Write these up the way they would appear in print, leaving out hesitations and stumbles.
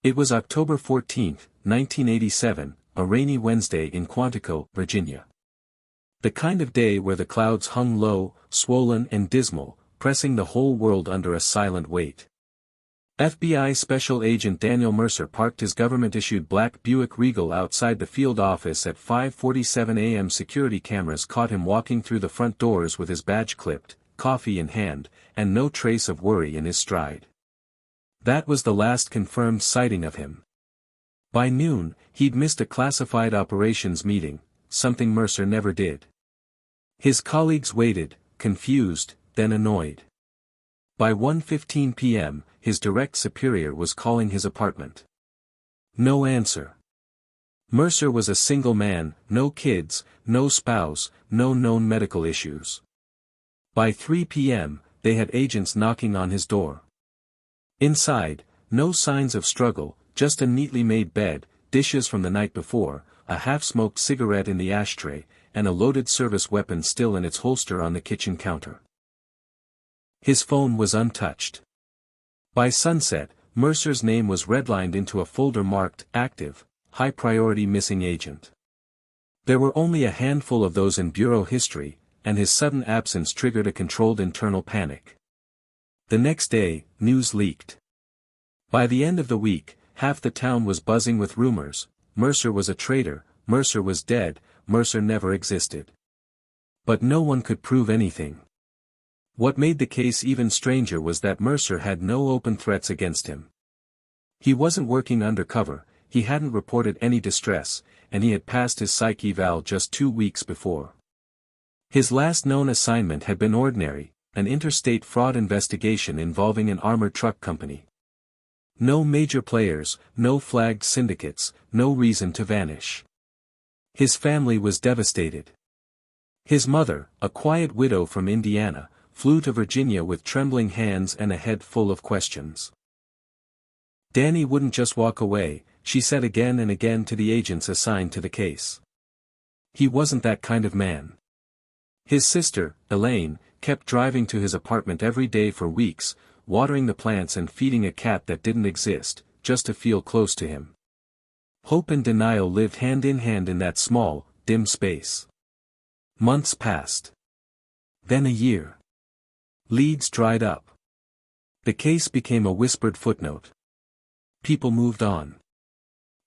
It was October 14, 1987, a rainy Wednesday in Quantico, Virginia. The kind of day where the clouds hung low, swollen and dismal, pressing the whole world under a silent weight. FBI Special Agent Daniel Mercer parked his government-issued black Buick Regal outside the field office at 5:47 a.m. Security cameras caught him walking through the front doors with his badge clipped, coffee in hand, and no trace of worry in his stride. That was the last confirmed sighting of him. By noon, he'd missed a classified operations meeting, something Mercer never did. His colleagues waited, confused, then annoyed. By 1:15 p.m., his direct superior was calling his apartment. No answer. Mercer was a single man, no kids, no spouse, no known medical issues. By 3 p.m., they had agents knocking on his door. Inside, no signs of struggle, just a neatly made bed, dishes from the night before, a half-smoked cigarette in the ashtray, and a loaded service weapon still in its holster on the kitchen counter. His phone was untouched. By sunset, Mercer's name was redlined into a folder marked "Active, High Priority Missing Agent." There were only a handful of those in bureau history, and his sudden absence triggered a controlled internal panic. The next day, news leaked. By the end of the week, half the town was buzzing with rumors: Mercer was a traitor, Mercer was dead, Mercer never existed. But no one could prove anything. What made the case even stranger was that Mercer had no open threats against him. He wasn't working undercover, he hadn't reported any distress, and he had passed his psych eval just 2 weeks before. His last known assignment had been ordinary, an interstate fraud investigation involving an armored truck company. No major players, no flagged syndicates, no reason to vanish. His family was devastated. His mother, a quiet widow from Indiana, flew to Virginia with trembling hands and a head full of questions. Danny wouldn't just walk away, she said again and again to the agents assigned to the case. He wasn't that kind of man. His sister, Elaine, kept driving to his apartment every day for weeks, watering the plants and feeding a cat that didn't exist, just to feel close to him. Hope and denial lived hand in hand in that small, dim space. Months passed. Then a year. Leads dried up. The case became a whispered footnote. People moved on.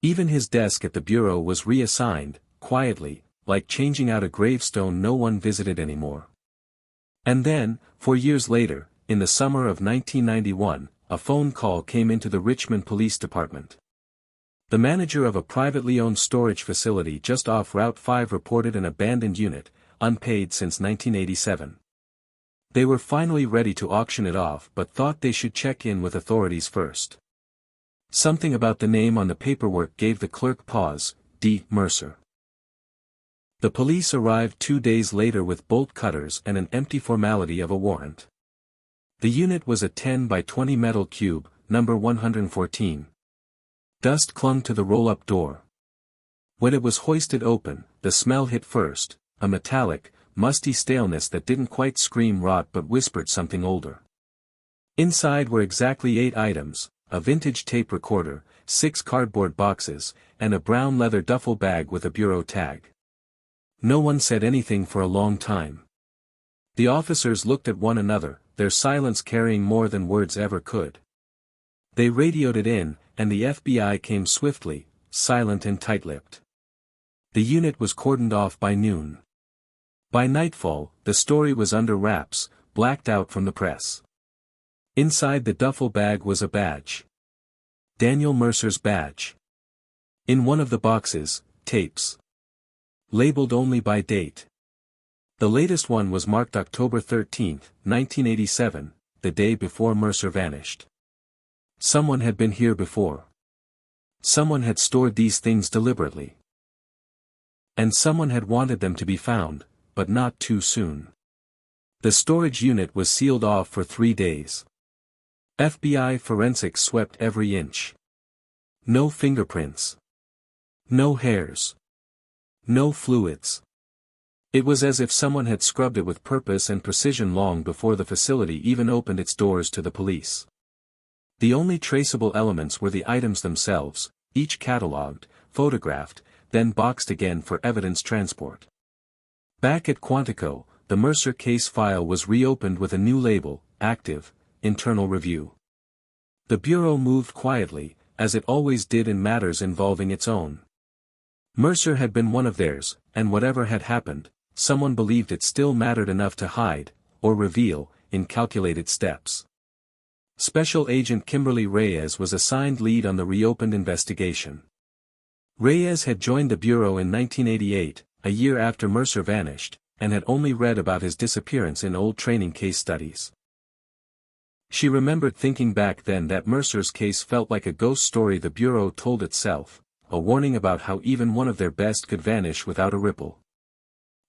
Even his desk at the bureau was reassigned, quietly, like changing out a gravestone no one visited anymore. And then, 4 years later, in the summer of 1991, a phone call came into the Richmond Police Department. The manager of a privately owned storage facility just off Route 5 reported an abandoned unit, unpaid since 1987. They were finally ready to auction it off but thought they should check in with authorities first. Something about the name on the paperwork gave the clerk pause: D. Mercer. The police arrived 2 days later with bolt cutters and an empty formality of a warrant. The unit was a 10 by 20 metal cube, number 114. Dust clung to the roll-up door. When it was hoisted open, the smell hit first, a metallic, musty staleness that didn't quite scream rot but whispered something older. Inside were exactly 8 items, a vintage tape recorder, 6 cardboard boxes, and a brown leather duffel bag with a bureau tag. No one said anything for a long time. The officers looked at one another, their silence carrying more than words ever could. They radioed it in, and the FBI came swiftly, silent and tight-lipped. The unit was cordoned off by noon. By nightfall, the story was under wraps, blacked out from the press. Inside the duffel bag was a badge. Daniel Mercer's badge. In one of the boxes, tapes. Labeled only by date. The latest one was marked October 13, 1987, the day before Mercer vanished. Someone had been here before. Someone had stored these things deliberately. And someone had wanted them to be found, but not too soon. The storage unit was sealed off for 3 days. FBI forensics swept every inch. No fingerprints. No hairs. No fluids. It was as if someone had scrubbed it with purpose and precision long before the facility even opened its doors to the police. The only traceable elements were the items themselves, each catalogued, photographed, then boxed again for evidence transport. Back at Quantico, the Mercer case file was reopened with a new label, Active, Internal Review. The Bureau moved quietly, as it always did in matters involving its own. Mercer had been one of theirs, and whatever had happened, someone believed it still mattered enough to hide, or reveal, in calculated steps. Special Agent Kimberly Reyes was assigned lead on the reopened investigation. Reyes had joined the Bureau in 1988, a year after Mercer vanished, and had only read about his disappearance in old training case studies. She remembered thinking back then that Mercer's case felt like a ghost story the Bureau told itself, a warning about how even one of their best could vanish without a ripple.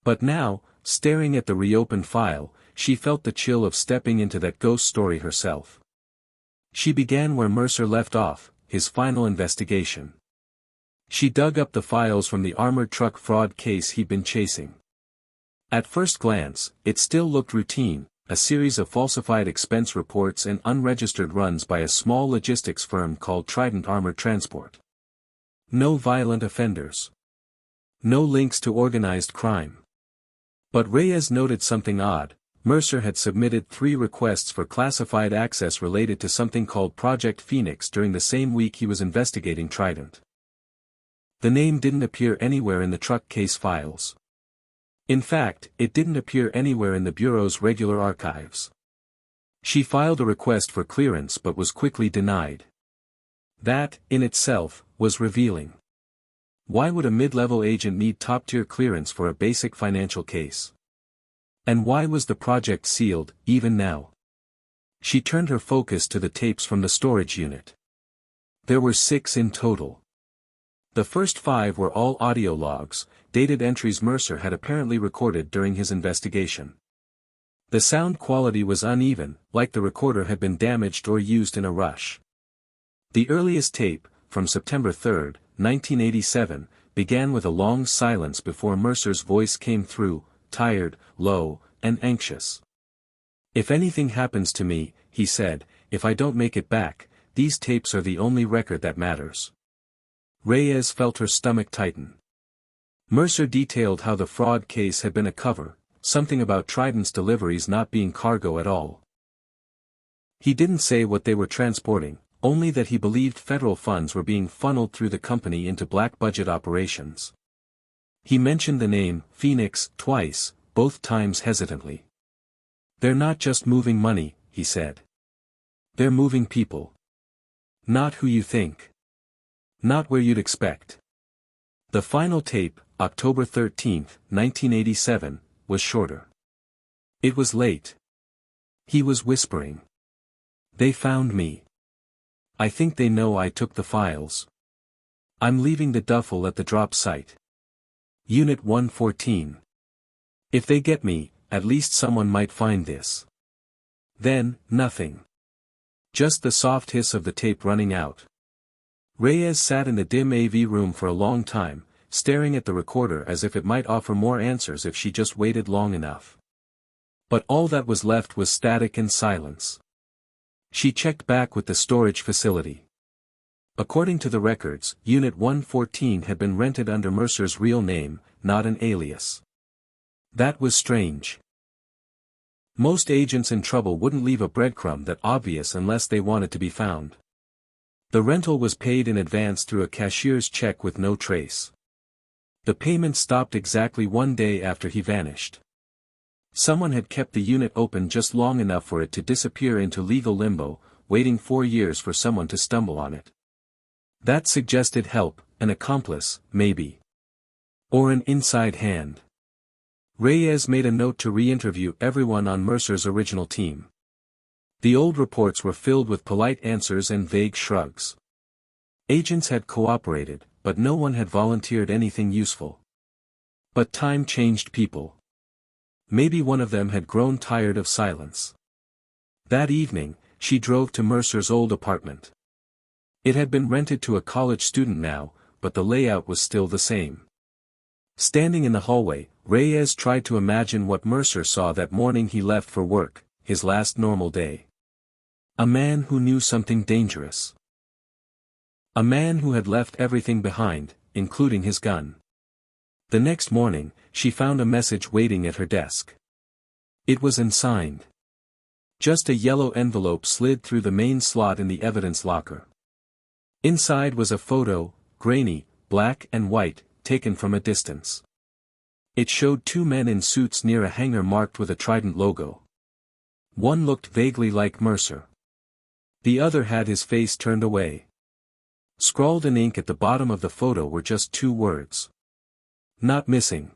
But now, staring at the reopened file, she felt the chill of stepping into that ghost story herself. She began where Mercer left off, his final investigation. She dug up the files from the armored truck fraud case he'd been chasing. At first glance, it still looked routine, a series of falsified expense reports and unregistered runs by a small logistics firm called Trident Armored Transport. No violent offenders. No links to organized crime. But Reyes noted something odd. Mercer had submitted 3 requests for classified access related to something called Project Phoenix during the same week he was investigating Trident. The name didn't appear anywhere in the truck case files. In fact, it didn't appear anywhere in the Bureau's regular archives. She filed a request for clearance but was quickly denied. That, in itself, was revealing. Why would a mid-level agent need top-tier clearance for a basic financial case? And why was the project sealed, even now? She turned her focus to the tapes from the storage unit. There were 6 in total. The first 5 were all audio logs, dated entries Mercer had apparently recorded during his investigation. The sound quality was uneven, like the recorder had been damaged or used in a rush. The earliest tape, from September 3, 1987, began with a long silence before Mercer's voice came through, tired, low, and anxious. "If anything happens to me," he said, "if I don't make it back, these tapes are the only record that matters." Reyes felt her stomach tighten. Mercer detailed how the fraud case had been a cover, something about Trident's deliveries not being cargo at all. He didn't say what they were transporting, only that he believed federal funds were being funneled through the company into black-budget operations. He mentioned the name, Phoenix, twice, both times hesitantly. "They're not just moving money," he said. "They're moving people. Not who you think. Not where you'd expect." The final tape, October 13, 1987, was shorter. It was late. He was whispering. "They found me. I think they know I took the files. I'm leaving the duffel at the drop site. Unit 114. If they get me, at least someone might find this." Then, nothing. Just the soft hiss of the tape running out. Reyes sat in the dim AV room for a long time, staring at the recorder as if it might offer more answers if she just waited long enough. But all that was left was static and silence. She checked back with the storage facility. According to the records, Unit 114 had been rented under Mercer's real name, not an alias. That was strange. Most agents in trouble wouldn't leave a breadcrumb that obvious unless they wanted to be found. The rental was paid in advance through a cashier's check with no trace. The payment stopped exactly 1 day after he vanished. Someone had kept the unit open just long enough for it to disappear into legal limbo, waiting 4 years for someone to stumble on it. That suggested help, an accomplice, maybe. Or an inside hand. Reyes made a note to re-interview everyone on Mercer's original team. The old reports were filled with polite answers and vague shrugs. Agents had cooperated, but no one had volunteered anything useful. But time changed people. Maybe one of them had grown tired of silence. That evening, she drove to Mercer's old apartment. It had been rented to a college student now, but the layout was still the same. Standing in the hallway, Reyes tried to imagine what Mercer saw that morning he left for work, his last normal day. A man who knew something dangerous. A man who had left everything behind, including his gun. The next morning, she found a message waiting at her desk. It was unsigned. Just a yellow envelope slid through the main slot in the evidence locker. Inside was a photo, grainy, black and white, taken from a distance. It showed two men in suits near a hangar marked with a trident logo. One looked vaguely like Mercer. The other had his face turned away. Scrawled in ink at the bottom of the photo were just two words. Not missing.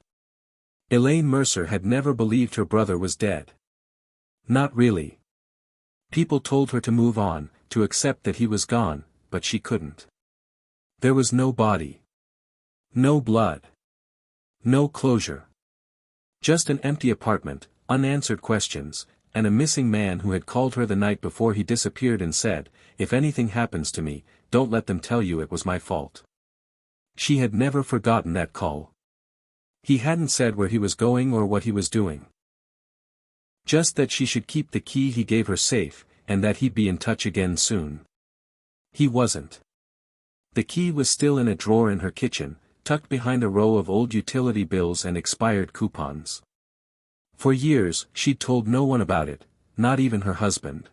Elaine Mercer had never believed her brother was dead. Not really. People told her to move on, to accept that he was gone, but she couldn't. There was no body. No blood. No closure. Just an empty apartment, unanswered questions, and a missing man who had called her the night before he disappeared and said, "If anything happens to me, don't let them tell you it was my fault." She had never forgotten that call. He hadn't said where he was going or what he was doing. Just that she should keep the key he gave her safe, and that he'd be in touch again soon. He wasn't. The key was still in a drawer in her kitchen, tucked behind a row of old utility bills and expired coupons. For years, she'd told no one about it, not even her husband.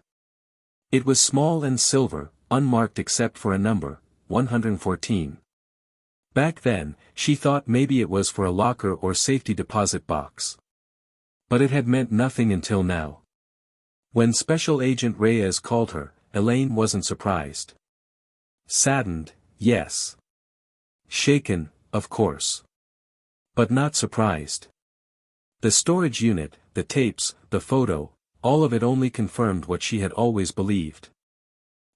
It was small and silver, unmarked except for a number, 114. Back then, she thought maybe it was for a locker or safety deposit box. But it had meant nothing until now. When Special Agent Reyes called her, Elaine wasn't surprised. Saddened, yes. Shaken, of course. But not surprised. The storage unit, the tapes, the photo, all of it only confirmed what she had always believed.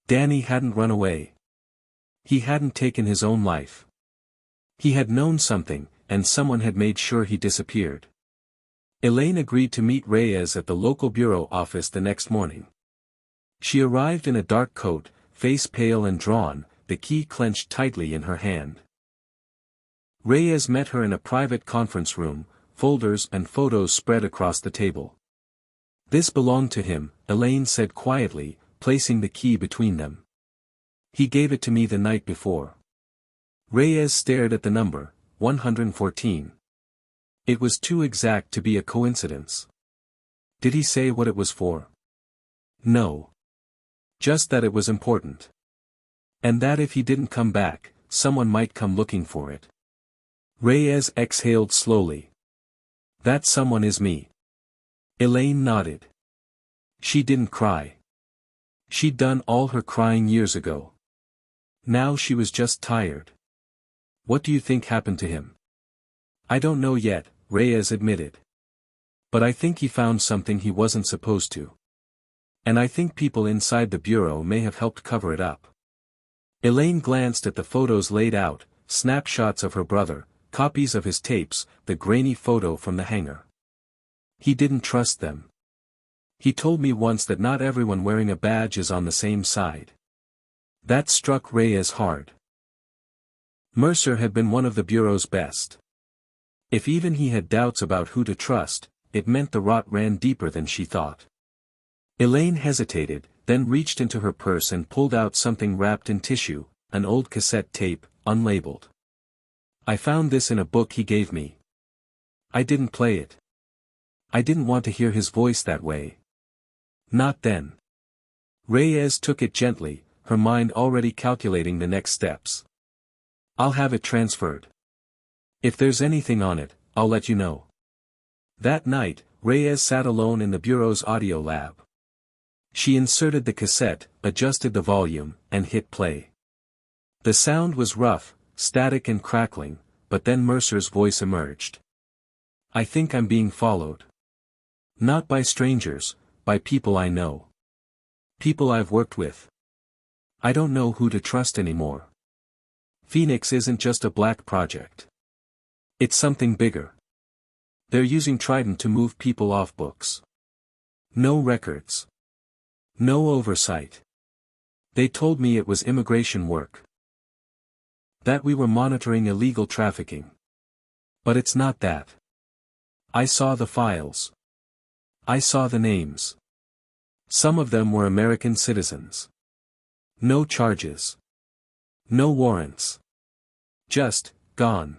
Danny hadn't run away. He hadn't taken his own life. He had known something, and someone had made sure he disappeared. Elaine agreed to meet Reyes at the local bureau office the next morning. She arrived in a dark coat, face pale and drawn, the key clenched tightly in her hand. Reyes met her in a private conference room, folders and photos spread across the table. "This belonged to him," Elaine said quietly, placing the key between them. "He gave it to me the night before." Reyes stared at the number, 114. It was too exact to be a coincidence. Did he say what it was for? No. Just that it was important. And that if he didn't come back, someone might come looking for it. Reyes exhaled slowly. "That someone is me." Elaine nodded. She didn't cry. She'd done all her crying years ago. Now she was just tired. "What do you think happened to him?" "I don't know yet," Reyes admitted. "But I think he found something he wasn't supposed to. And I think people inside the bureau may have helped cover it up." Elaine glanced at the photos laid out, snapshots of her brother, copies of his tapes, the grainy photo from the hangar. He didn't trust them. He told me once that not everyone wearing a badge is on the same side. That struck Reyes hard. Mercer had been one of the bureau's best. If even he had doubts about who to trust, it meant the rot ran deeper than she thought. Elaine hesitated, then reached into her purse and pulled out something wrapped in tissue, an old cassette tape, unlabeled. "I found this in a book he gave me. I didn't play it. I didn't want to hear his voice that way. Not then." Reyes took it gently, her mind already calculating the next steps. "I'll have it transferred. If there's anything on it, I'll let you know." That night, Reyes sat alone in the bureau's audio lab. She inserted the cassette, adjusted the volume, and hit play. The sound was rough, static and crackling, but then Mercer's voice emerged. "I think I'm being followed. Not by strangers, by people I know. People I've worked with. I don't know who to trust anymore. Phoenix isn't just a black project. It's something bigger. They're using Trident to move people off books. No records. No oversight. They told me it was immigration work. That we were monitoring illegal trafficking. But it's not that. I saw the files. I saw the names. Some of them were American citizens. No charges. No warrants. Just, gone.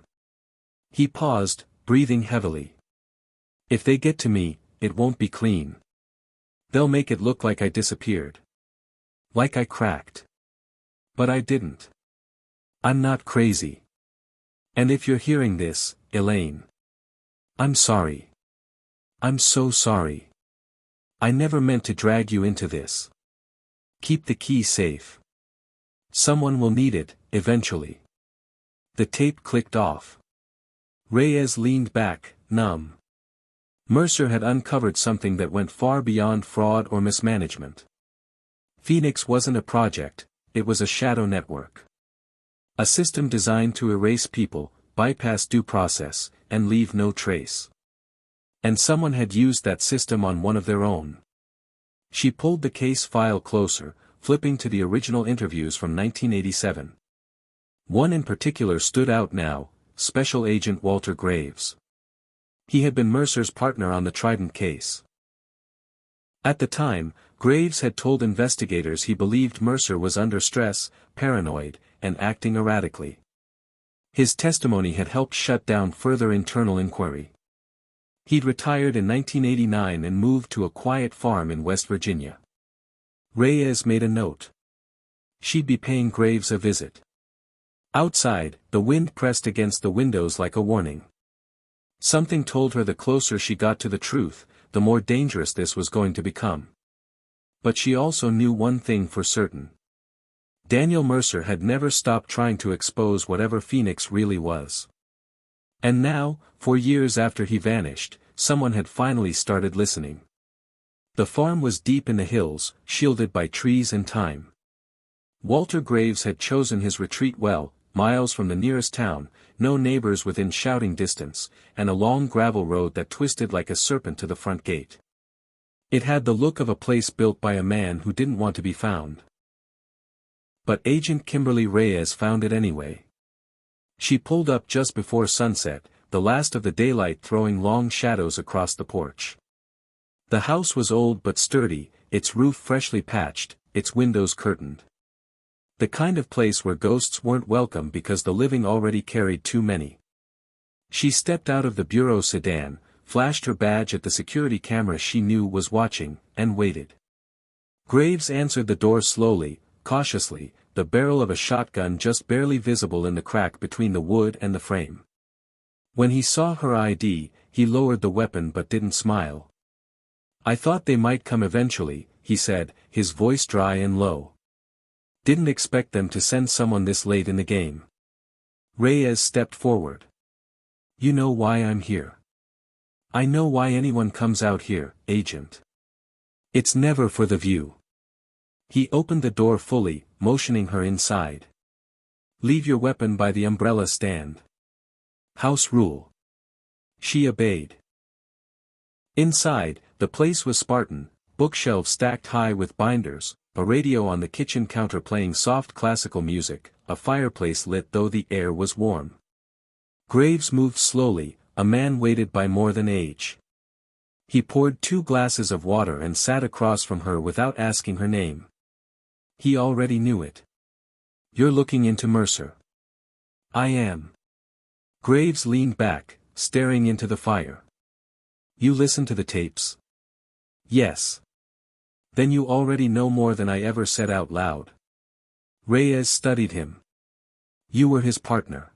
He paused, breathing heavily. If they get to me, it won't be clean. They'll make it look like I disappeared. Like I cracked. But I didn't. I'm not crazy. And if you're hearing this, Elaine. I'm sorry. I'm so sorry. I never meant to drag you into this. Keep the key safe. Someone will need it, eventually. The tape clicked off. Reyes leaned back, numb. Mercer had uncovered something that went far beyond fraud or mismanagement. Phoenix wasn't a project, it was a shadow network. A system designed to erase people, bypass due process, and leave no trace. And someone had used that system on one of their own. She pulled the case file closer, flipping to the original interviews from 1987. One in particular stood out now, Special Agent Walter Graves. He had been Mercer's partner on the Trident case. At the time, Graves had told investigators he believed Mercer was under stress, paranoid, and acting erratically. His testimony had helped shut down further internal inquiry. He'd retired in 1989 and moved to a quiet farm in West Virginia. Reyes made a note. She'd be paying Graves a visit. Outside, the wind pressed against the windows like a warning. Something told her the closer she got to the truth, the more dangerous this was going to become. But she also knew one thing for certain. Daniel Mercer had never stopped trying to expose whatever Phoenix really was. And now, 4 years after he vanished, someone had finally started listening. The farm was deep in the hills, shielded by trees and time. Walter Graves had chosen his retreat well, miles from the nearest town, no neighbors within shouting distance, and a long gravel road that twisted like a serpent to the front gate. It had the look of a place built by a man who didn't want to be found. But Agent Kimberly Reyes found it anyway. She pulled up just before sunset, the last of the daylight throwing long shadows across the porch. The house was old but sturdy, its roof freshly patched, its windows curtained. The kind of place where ghosts weren't welcome because the living already carried too many. She stepped out of the bureau sedan, flashed her badge at the security camera she knew was watching, and waited. Graves answered the door slowly, cautiously, the barrel of a shotgun just barely visible in the crack between the wood and the frame. When he saw her ID, he lowered the weapon but didn't smile. "I thought they might come eventually," he said, his voice dry and low. "Didn't expect them to send someone this late in the game." Reyes stepped forward. "You know why I'm here. I know why anyone comes out here, Agent. It's never for the view." He opened the door fully, motioning her inside. "Leave your weapon by the umbrella stand. House rule." She obeyed. Inside, the place was Spartan, bookshelves stacked high with binders, a radio on the kitchen counter playing soft classical music, a fireplace lit though the air was warm. Graves moved slowly, a man weighted by more than age. He poured 2 glasses of water and sat across from her without asking her name. He already knew it. "You're looking into Mercer." "I am." Graves leaned back, staring into the fire. "You listen to the tapes?" "Yes." "Then you already know more than I ever said out loud." Reyes studied him. "You were his partner.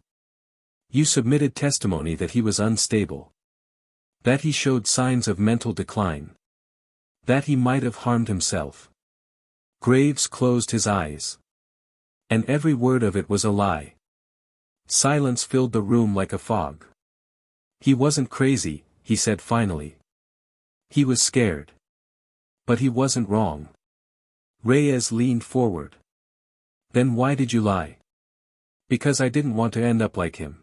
You submitted testimony that he was unstable. That he showed signs of mental decline. That he might have harmed himself." Graves closed his eyes. And every word of it was a lie. Silence filled the room like a fog. "He wasn't crazy," he said finally. "He was scared. But he wasn't wrong." Reyes leaned forward. "Then why did you lie?" "Because I didn't want to end up like him."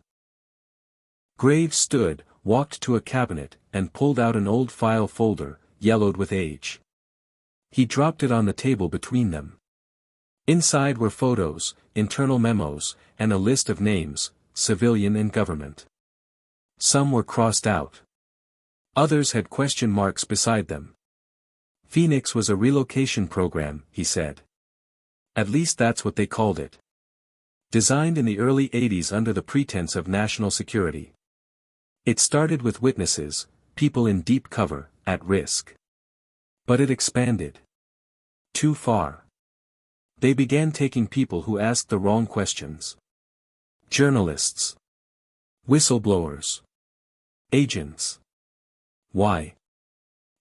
Graves stood, walked to a cabinet, and pulled out an old file folder, yellowed with age. He dropped it on the table between them. Inside were photos, internal memos, and a list of names, civilian and government. Some were crossed out. Others had question marks beside them. Phoenix was a relocation program, he said. At least that's what they called it. Designed in the early 80s under the pretense of national security. It started with witnesses, people in deep cover, at risk. But it expanded. Too far. They began taking people who asked the wrong questions. Journalists. Whistleblowers. Agents. Why?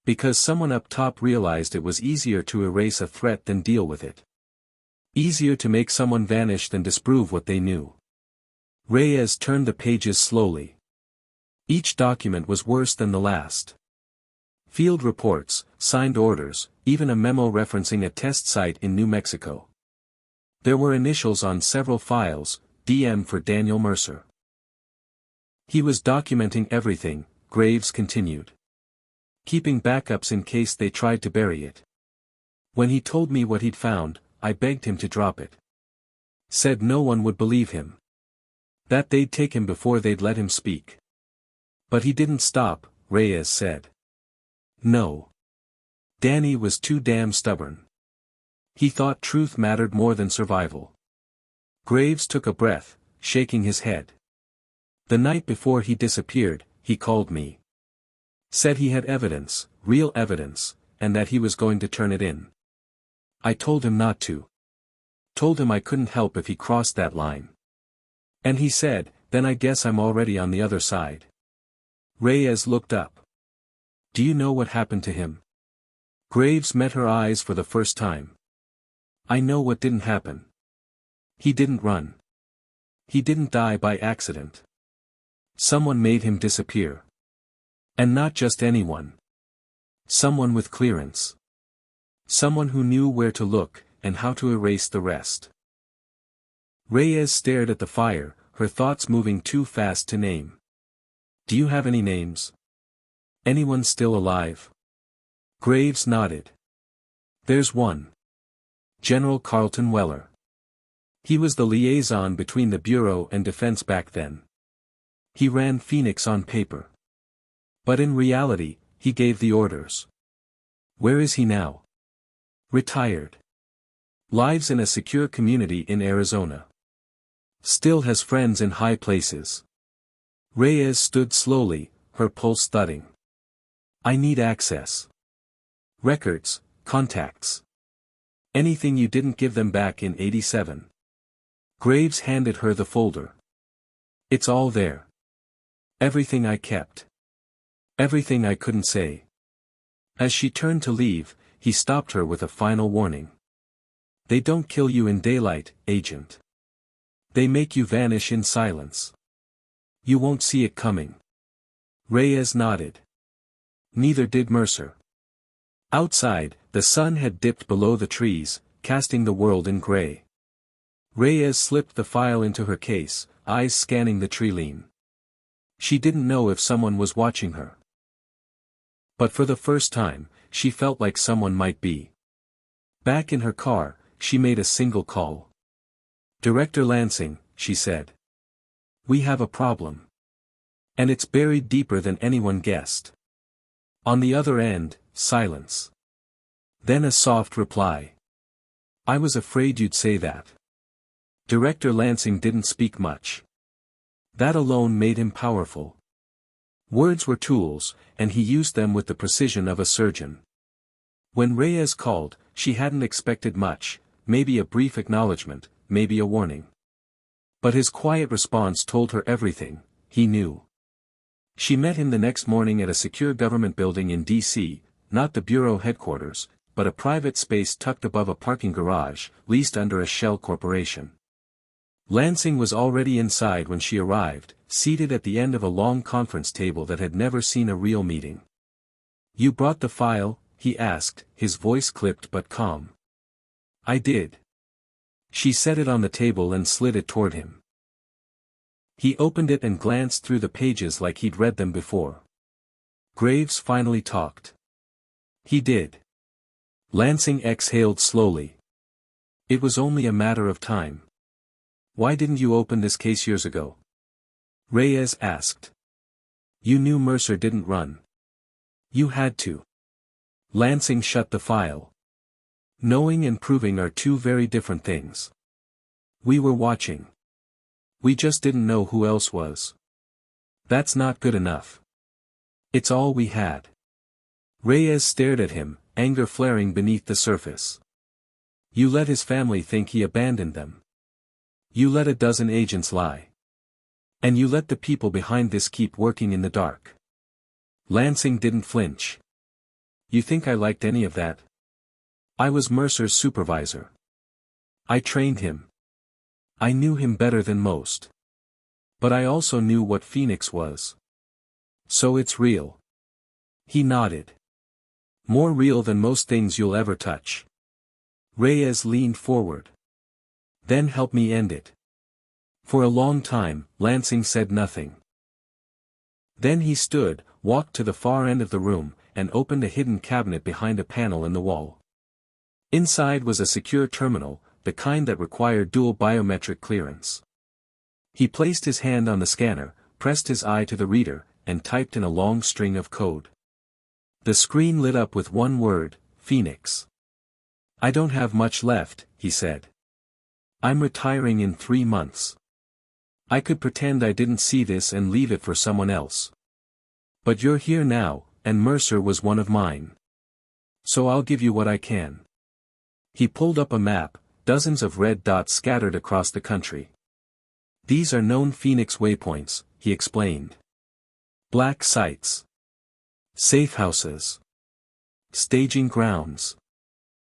Because someone up top realized it was easier to erase a threat than deal with it. Easier to make someone vanish than disprove what they knew. Reyes turned the pages slowly. Each document was worse than the last. Field reports, signed orders, even a memo referencing a test site in New Mexico. There were initials on several files, DM for Daniel Mercer. He was documenting everything, Graves continued. Keeping backups in case they tried to bury it. When he told me what he'd found, I begged him to drop it. Said no one would believe him. That they'd take him before they'd let him speak. But he didn't stop, Reyes said. No. Danny was too damn stubborn. He thought truth mattered more than survival. Graves took a breath, shaking his head. The night before he disappeared, he called me. Said he had evidence, real evidence, and that he was going to turn it in. I told him not to. Told him I couldn't help if he crossed that line. And he said, then I guess I'm already on the other side. Reyes looked up. Do you know what happened to him? Graves met her eyes for the first time. I know what didn't happen. He didn't run. He didn't die by accident. Someone made him disappear. And not just anyone. Someone with clearance. Someone who knew where to look, and how to erase the rest. Reyes stared at the fire, her thoughts moving too fast to name. Do you have any names? Anyone still alive? Graves nodded. There's one. General Carlton Weller. He was the liaison between the Bureau and Defense back then. He ran Phoenix on paper. But in reality, he gave the orders. Where is he now? Retired. Lives in a secure community in Arizona. Still has friends in high places. Reyes stood slowly, her pulse thudding. I need access. Records, contacts. Anything you didn't give them back in '87. Graves handed her the folder. It's all there. Everything I kept. Everything I couldn't say. As she turned to leave, he stopped her with a final warning. They don't kill you in daylight, Agent. They make you vanish in silence. You won't see it coming. Reyes nodded. Neither did Mercer. Outside, the sun had dipped below the trees, casting the world in gray. Reyes slipped the file into her case, eyes scanning the tree-line. She didn't know if someone was watching her. But for the first time, she felt like someone might be. Back in her car, she made a single call. Director Lansing, she said. We have a problem. And it's buried deeper than anyone guessed. On the other end, silence. Then a soft reply. I was afraid you'd say that. Director Lansing didn't speak much. That alone made him powerful. Words were tools, and he used them with the precision of a surgeon. When Reyes called, she hadn't expected much, maybe a brief acknowledgement, maybe a warning. But his quiet response told her everything, he knew. She met him the next morning at a secure government building in D.C., not the Bureau headquarters, but a private space tucked above a parking garage, leased under a shell corporation. Lansing was already inside when she arrived, seated at the end of a long conference table that had never seen a real meeting. You brought the file? He asked, his voice clipped but calm. I did. She set it on the table and slid it toward him. He opened it and glanced through the pages like he'd read them before. Graves finally talked. He did. Lansing exhaled slowly. It was only a matter of time. Why didn't you open this case years ago? Reyes asked. You knew Mercer didn't run. You had to. Lansing shut the file. Knowing and proving are two very different things. We were watching. We just didn't know who else was. That's not good enough. It's all we had. Reyes stared at him, anger flaring beneath the surface. You let his family think he abandoned them. You let a dozen agents lie. And you let the people behind this keep working in the dark. Lansing didn't flinch. You think I liked any of that? I was Mercer's supervisor. I trained him. I knew him better than most. But I also knew what Phoenix was. So it's real. He nodded. More real than most things you'll ever touch. Reyes leaned forward. Then help me end it. For a long time, Lansing said nothing. Then he stood, walked to the far end of the room, and opened a hidden cabinet behind a panel in the wall. Inside was a secure terminal, the kind that required dual biometric clearance. He placed his hand on the scanner, pressed his eye to the reader, and typed in a long string of code. The screen lit up with one word, Phoenix. I don't have much left, he said. I'm retiring in 3 months. I could pretend I didn't see this and leave it for someone else. But you're here now, and Mercer was one of mine. So I'll give you what I can. He pulled up a map, dozens of red dots scattered across the country. These are known Phoenix waypoints, he explained. Black sites. Safe houses. Staging grounds.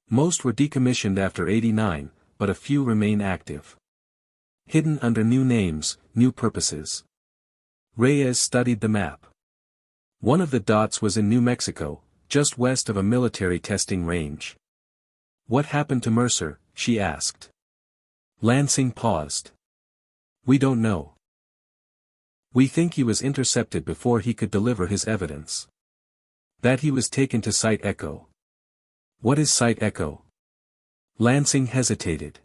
Most were decommissioned after '89, but a few remain active. Hidden under new names, new purposes. Reyes studied the map. One of the dots was in New Mexico, just west of a military testing range. What happened to Mercer? She asked. Lansing paused. We don't know. We think he was intercepted before he could deliver his evidence. That he was taken to Site Echo. What is Site Echo? Lansing hesitated.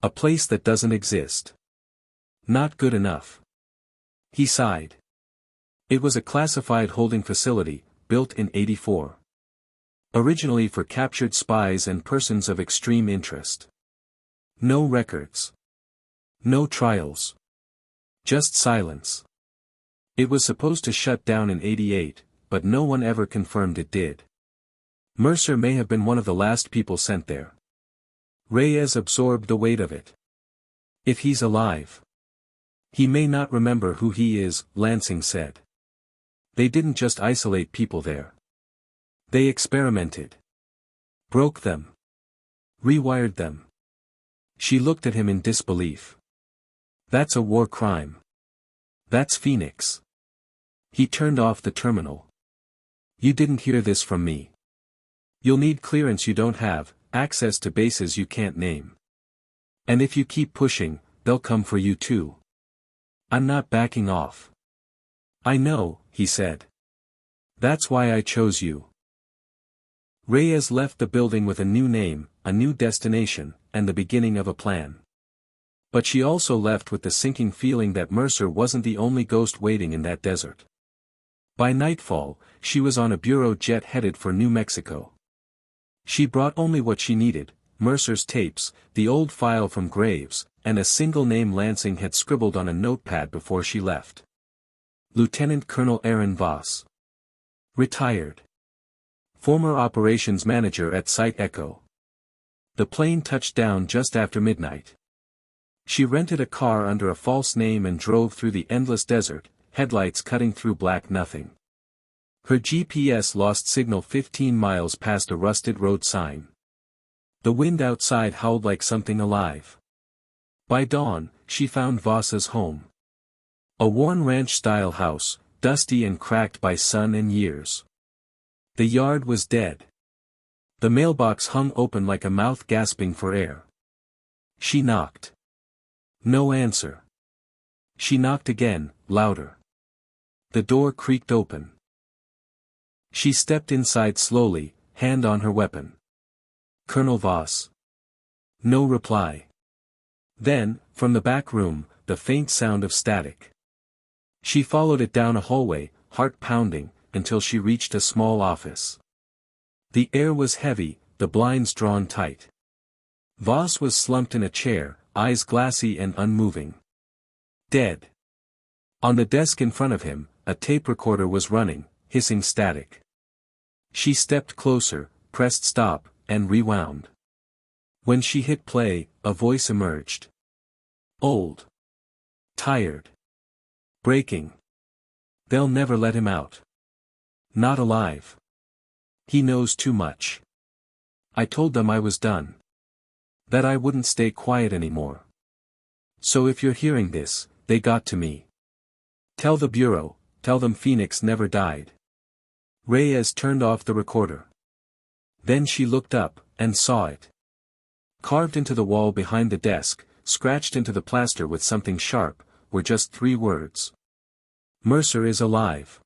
A place that doesn't exist. Not good enough. He sighed. It was a classified holding facility, built in '84. Originally for captured spies and persons of extreme interest. No records. No trials. Just silence. It was supposed to shut down in '88, but no one ever confirmed it did. Mercer may have been one of the last people sent there. Reyes absorbed the weight of it. If he's alive. He may not remember who he is, Lansing said. They didn't just isolate people there. They experimented. Broke them. Rewired them. She looked at him in disbelief. That's a war crime. That's Phoenix. He turned off the terminal. You didn't hear this from me. You'll need clearance you don't have, access to bases you can't name. And if you keep pushing, they'll come for you too. I'm not backing off. I know, he said. That's why I chose you. Reyes left the building with a new name, a new destination, and the beginning of a plan. But she also left with the sinking feeling that Mercer wasn't the only ghost waiting in that desert. By nightfall, she was on a bureau jet headed for New Mexico. She brought only what she needed, Mercer's tapes, the old file from Graves, and a single name Lansing had scribbled on a notepad before she left. Lieutenant Colonel Aaron Voss. Retired. Former operations manager at Site Echo. The plane touched down just after midnight. She rented a car under a false name and drove through the endless desert, headlights cutting through black nothing. Her GPS lost signal 15 miles past a rusted road sign. The wind outside howled like something alive. By dawn, she found Voss's home. A worn ranch-style house, dusty and cracked by sun and years. The yard was dead. The mailbox hung open like a mouth gasping for air. She knocked. No answer. She knocked again, louder. The door creaked open. She stepped inside slowly, hand on her weapon. Colonel Voss. No reply. Then, from the back room, the faint sound of static. She followed it down a hallway, heart pounding, until she reached a small office. The air was heavy, the blinds drawn tight. Voss was slumped in a chair, eyes glassy and unmoving. Dead. On the desk in front of him, a tape recorder was running, hissing static. She stepped closer, pressed stop, and rewound. When she hit play, a voice emerged. Old. Tired. Breaking. They'll never let him out. Not alive. He knows too much. I told them I was done. That I wouldn't stay quiet anymore. So if you're hearing this, they got to me. Tell the Bureau, tell them Phoenix never died. Reyes turned off the recorder. Then she looked up, and saw it. Carved into the wall behind the desk, scratched into the plaster with something sharp, were just 3 words. Mercer is alive.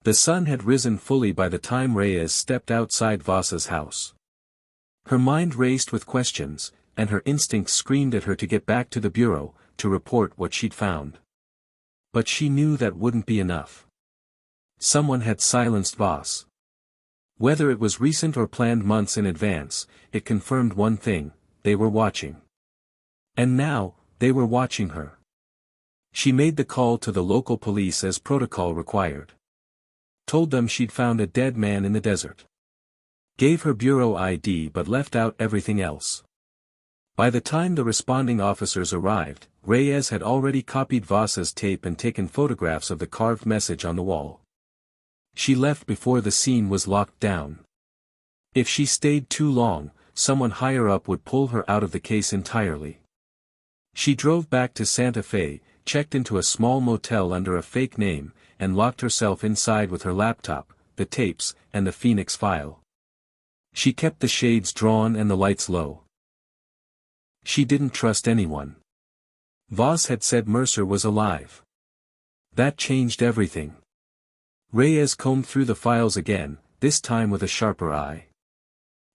The sun had risen fully by the time Reyes stepped outside Voss's house. Her mind raced with questions, and her instincts screamed at her to get back to the Bureau, to report what she'd found. But she knew that wouldn't be enough. Someone had silenced Voss. Whether it was recent or planned months in advance, it confirmed one thing: they were watching. And now, they were watching her. She made the call to the local police as protocol required. Told them she'd found a dead man in the desert. Gave her Bureau ID but left out everything else. By the time the responding officers arrived, Reyes had already copied Voss's tape and taken photographs of the carved message on the wall. She left before the scene was locked down. If she stayed too long, someone higher up would pull her out of the case entirely. She drove back to Santa Fe, checked into a small motel under a fake name, and locked herself inside with her laptop, the tapes, and the Phoenix file. She kept the shades drawn and the lights low. She didn't trust anyone. Voss had said Mercer was alive. That changed everything. Reyes combed through the files again, this time with a sharper eye.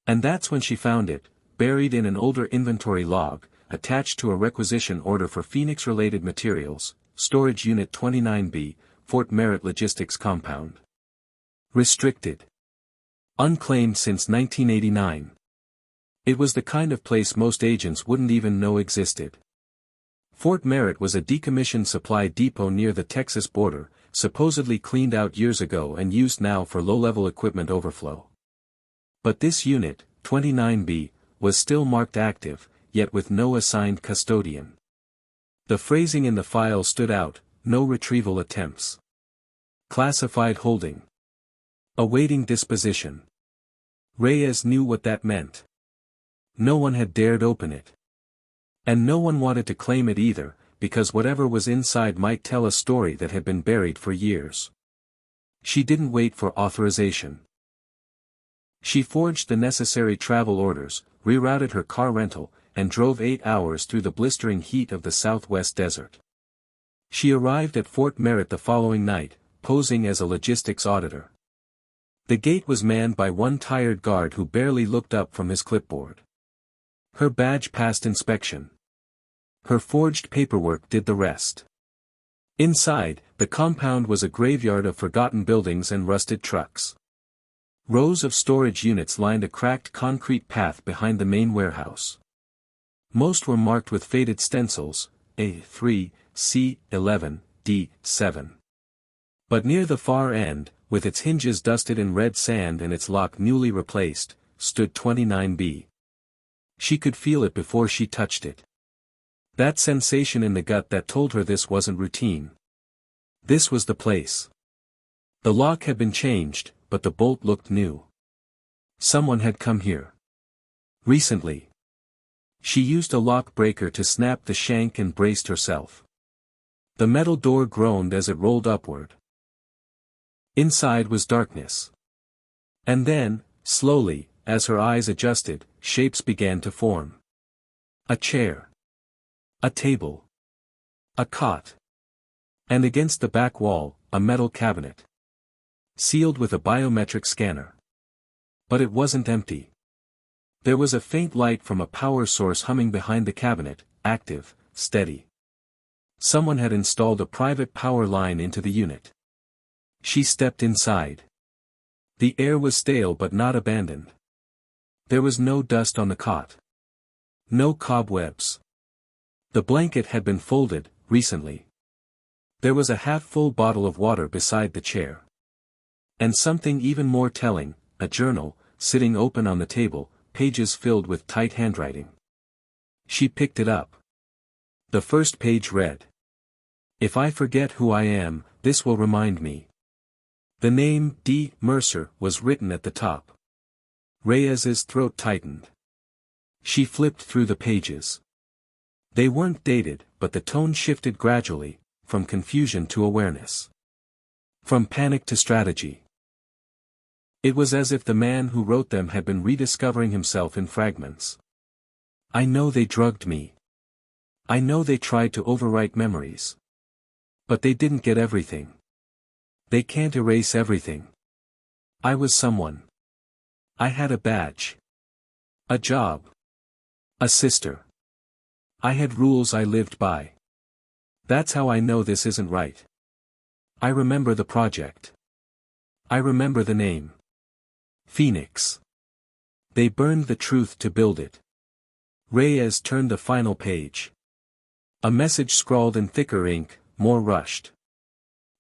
And that's when she found it, buried in an older inventory log, attached to a requisition order for Phoenix-related materials, Storage Unit 29B, Fort Merritt Logistics Compound. Restricted. Unclaimed since 1989. It was the kind of place most agents wouldn't even know existed. Fort Merritt was a decommissioned supply depot near the Texas border, supposedly cleaned out years ago and used now for low-level equipment overflow. But this unit, 29B, was still marked active, yet with no assigned custodian. The phrasing in the file stood out: no retrieval attempts. Classified holding. Awaiting disposition. Reyes knew what that meant. No one had dared open it. And no one wanted to claim it either, because whatever was inside might tell a story that had been buried for years. She didn't wait for authorization. She forged the necessary travel orders, rerouted her car rental, and drove 8 hours through the blistering heat of the Southwest desert. She arrived at Fort Merritt the following night, posing as a logistics auditor. The gate was manned by one tired guard who barely looked up from his clipboard. Her badge passed inspection. Her forged paperwork did the rest. Inside, the compound was a graveyard of forgotten buildings and rusted trucks. Rows of storage units lined a cracked concrete path behind the main warehouse. Most were marked with faded stencils, A3, C11, D7. But near the far end, with its hinges dusted in red sand and its lock newly replaced, stood 29B. She could feel it before she touched it. That sensation in the gut that told her this wasn't routine. This was the place. The lock had been changed, but the bolt looked new. Someone had come here. Recently. She used a lock breaker to snap the shank and braced herself. The metal door groaned as it rolled upward. Inside was darkness. And then, slowly, as her eyes adjusted, shapes began to form. A chair. A table. A cot. And against the back wall, a metal cabinet. Sealed with a biometric scanner. But it wasn't empty. There was a faint light from a power source humming behind the cabinet, active, steady. Someone had installed a private power line into the unit. She stepped inside. The air was stale but not abandoned. There was no dust on the cot. No cobwebs. The blanket had been folded, recently. There was a half-full bottle of water beside the chair. And something even more telling, a journal, sitting open on the table, pages filled with tight handwriting. She picked it up. The first page read. If I forget who I am, this will remind me. The name, D. Mercer, was written at the top. Reyes's throat tightened. She flipped through the pages. They weren't dated, but the tone shifted gradually, from confusion to awareness. From panic to strategy. It was as if the man who wrote them had been rediscovering himself in fragments. I know they drugged me. I know they tried to overwrite memories. But they didn't get everything. They can't erase everything. I was someone. I had a badge. A job. A sister. I had rules I lived by. That's how I know this isn't right. I remember the project. I remember the name. Phoenix. They burned the truth to build it. Reyes turned the final page. A message scrawled in thicker ink, more rushed.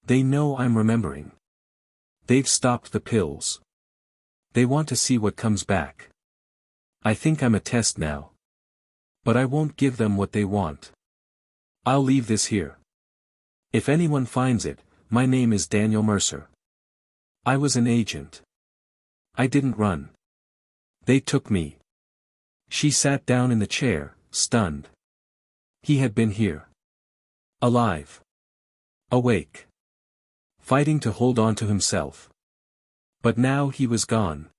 They know I'm remembering. They've stopped the pills. They want to see what comes back. I think I'm a test now. But I won't give them what they want. I'll leave this here. If anyone finds it, my name is Daniel Mercer. I was an agent. I didn't run. They took me. She sat down in the chair, stunned. He had been here. Alive. Awake. Fighting to hold on to himself. But now he was gone.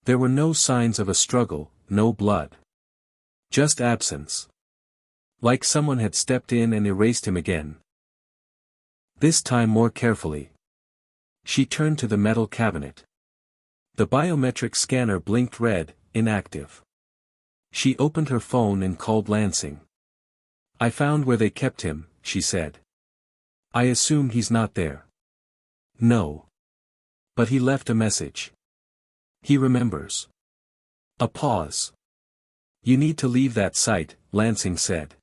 There were no signs of a struggle, no blood. Just absence. Like someone had stepped in and erased him again. This time more carefully. She turned to the metal cabinet. The biometric scanner blinked red, inactive. She opened her phone and called Lansing. I found where they kept him, she said. I assume he's not there. No. But he left a message. He remembers. A pause. You need to leave that site, Lansing said.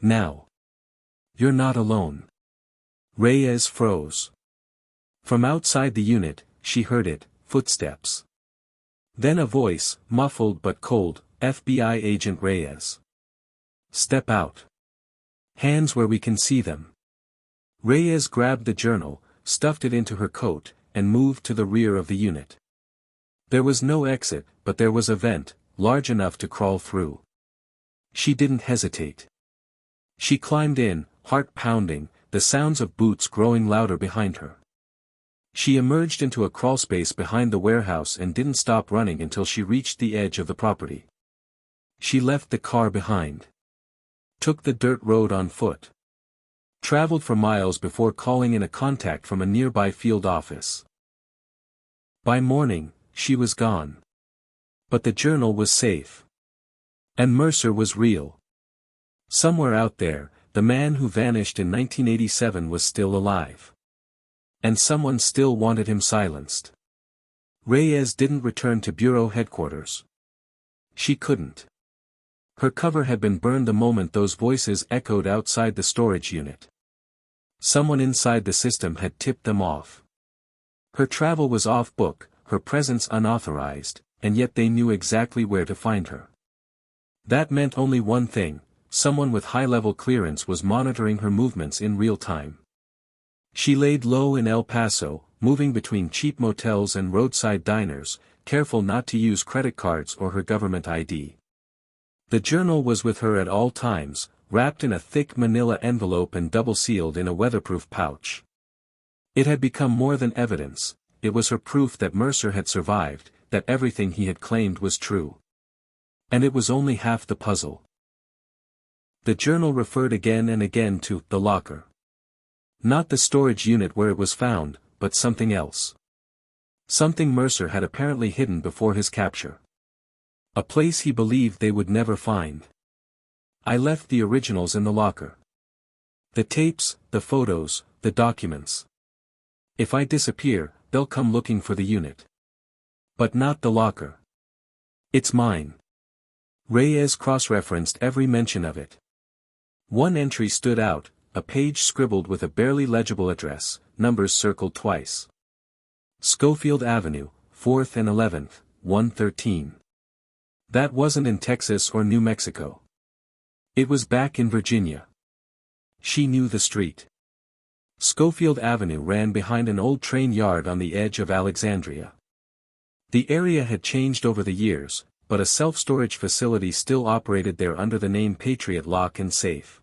Now. You're not alone. Reyes froze. From outside the unit, she heard it, footsteps. Then a voice, muffled but cold, FBI Agent Reyes. Step out. Hands where we can see them. Reyes grabbed the journal, stuffed it into her coat, and moved to the rear of the unit. There was no exit, but there was a vent, large enough to crawl through. She didn't hesitate. She climbed in, heart pounding, the sounds of boots growing louder behind her. She emerged into a crawlspace behind the warehouse and didn't stop running until she reached the edge of the property. She left the car behind. Took the dirt road on foot. Traveled for miles before calling in a contact from a nearby field office. By morning, she was gone. But the journal was safe. And Mercer was real. Somewhere out there, the man who vanished in 1987 was still alive. And someone still wanted him silenced. Reyes didn't return to bureau headquarters. She couldn't. Her cover had been burned the moment those voices echoed outside the storage unit. Someone inside the system had tipped them off. Her travel was off book, her presence unauthorized, and yet they knew exactly where to find her. That meant only one thing: someone with high-level clearance was monitoring her movements in real time. She laid low in El Paso, moving between cheap motels and roadside diners, careful not to use credit cards or her government ID. The journal was with her at all times, wrapped in a thick manila envelope and double-sealed in a weatherproof pouch. It had become more than evidence, it was her proof that Mercer had survived, that everything he had claimed was true. And it was only half the puzzle. The journal referred again and again to the locker. Not the storage unit where it was found, but something else. Something Mercer had apparently hidden before his capture. A place he believed they would never find. I left the originals in the locker. The tapes, the photos, the documents. If I disappear, they'll come looking for the unit. But not the locker. It's mine. Reyes cross-referenced every mention of it. One entry stood out, a page scribbled with a barely legible address, numbers circled twice. Schofield Avenue, 4th and 11th, 113. That wasn't in Texas or New Mexico. It was back in Virginia. She knew the street. Schofield Avenue ran behind an old train yard on the edge of Alexandria. The area had changed over the years, but a self-storage facility still operated there under the name Patriot Lock and Safe.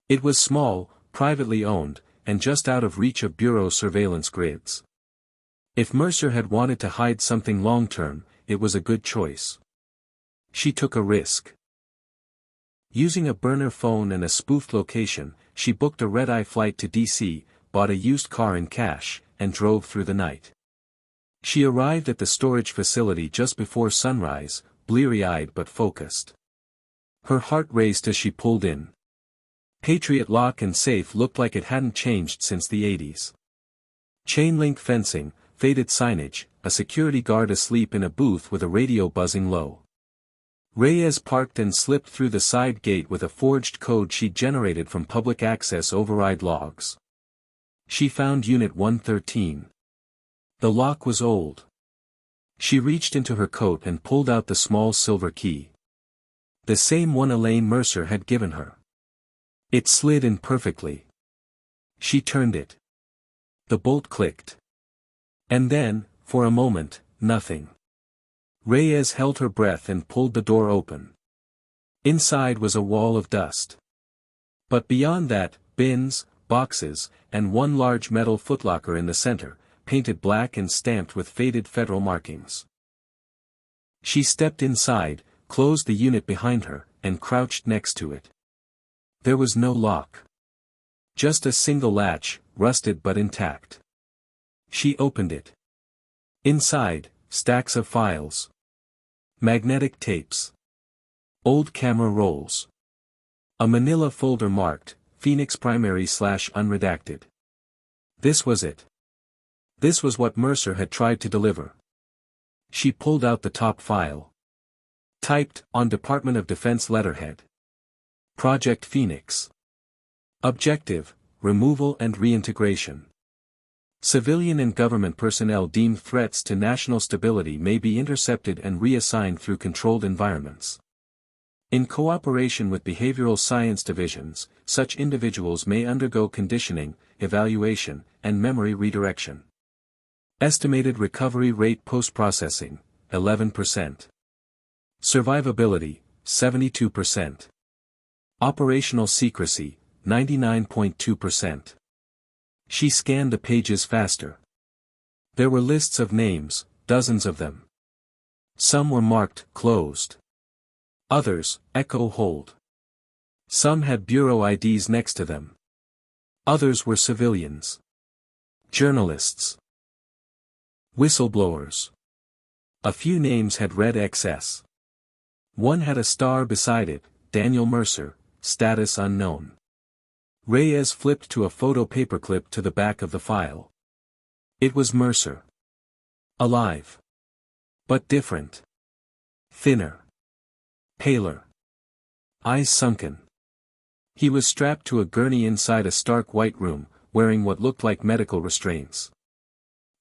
It was small, privately owned, and just out of reach of bureau surveillance grids. If Mercer had wanted to hide something long-term, it was a good choice. She took a risk. Using a burner phone and a spoofed location, she booked a red-eye flight to D.C., bought a used car in cash, and drove through the night. She arrived at the storage facility just before sunrise, bleary-eyed but focused. Her heart raced as she pulled in. Patriot Lock and Safe looked like it hadn't changed since the 80s. Chain-link fencing, faded signage, a security guard asleep in a booth with a radio buzzing low. Reyes parked and slipped through the side gate with a forged code she'd generated from public access override logs. She found Unit 113. The lock was old. She reached into her coat and pulled out the small silver key. The same one Elaine Mercer had given her. It slid in perfectly. She turned it. The bolt clicked. And then, for a moment, nothing. Reyes held her breath and pulled the door open. Inside was a wall of dust. But beyond that, bins, boxes, and one large metal footlocker in the center, painted black and stamped with faded federal markings. She stepped inside, closed the unit behind her, and crouched next to it. There was no lock. Just a single latch, rusted but intact. She opened it. Inside, stacks of files. Magnetic tapes. Old camera rolls. A manila folder marked, Phoenix Primary/Unredacted. This was it. This was what Mercer had tried to deliver. She pulled out the top file. Typed, on Department of Defense letterhead. Project Phoenix. Objective, removal and reintegration. Civilian and government personnel deemed threats to national stability may be intercepted and reassigned through controlled environments. In cooperation with behavioral science divisions, such individuals may undergo conditioning, evaluation, and memory redirection. Estimated recovery rate post-processing, 11%. Survivability, 72%. Operational secrecy, 99.2%. She scanned the pages faster. There were lists of names, dozens of them. Some were marked, closed. Others, echo hold. Some had bureau IDs next to them. Others were civilians. Journalists. Whistleblowers. A few names had red XS. One had a star beside it, Daniel Mercer, status unknown. Reyes flipped to a photo paperclip to the back of the file. It was Mercer. Alive. But different. Thinner. Paler. Eyes sunken. He was strapped to a gurney inside a stark white room, wearing what looked like medical restraints.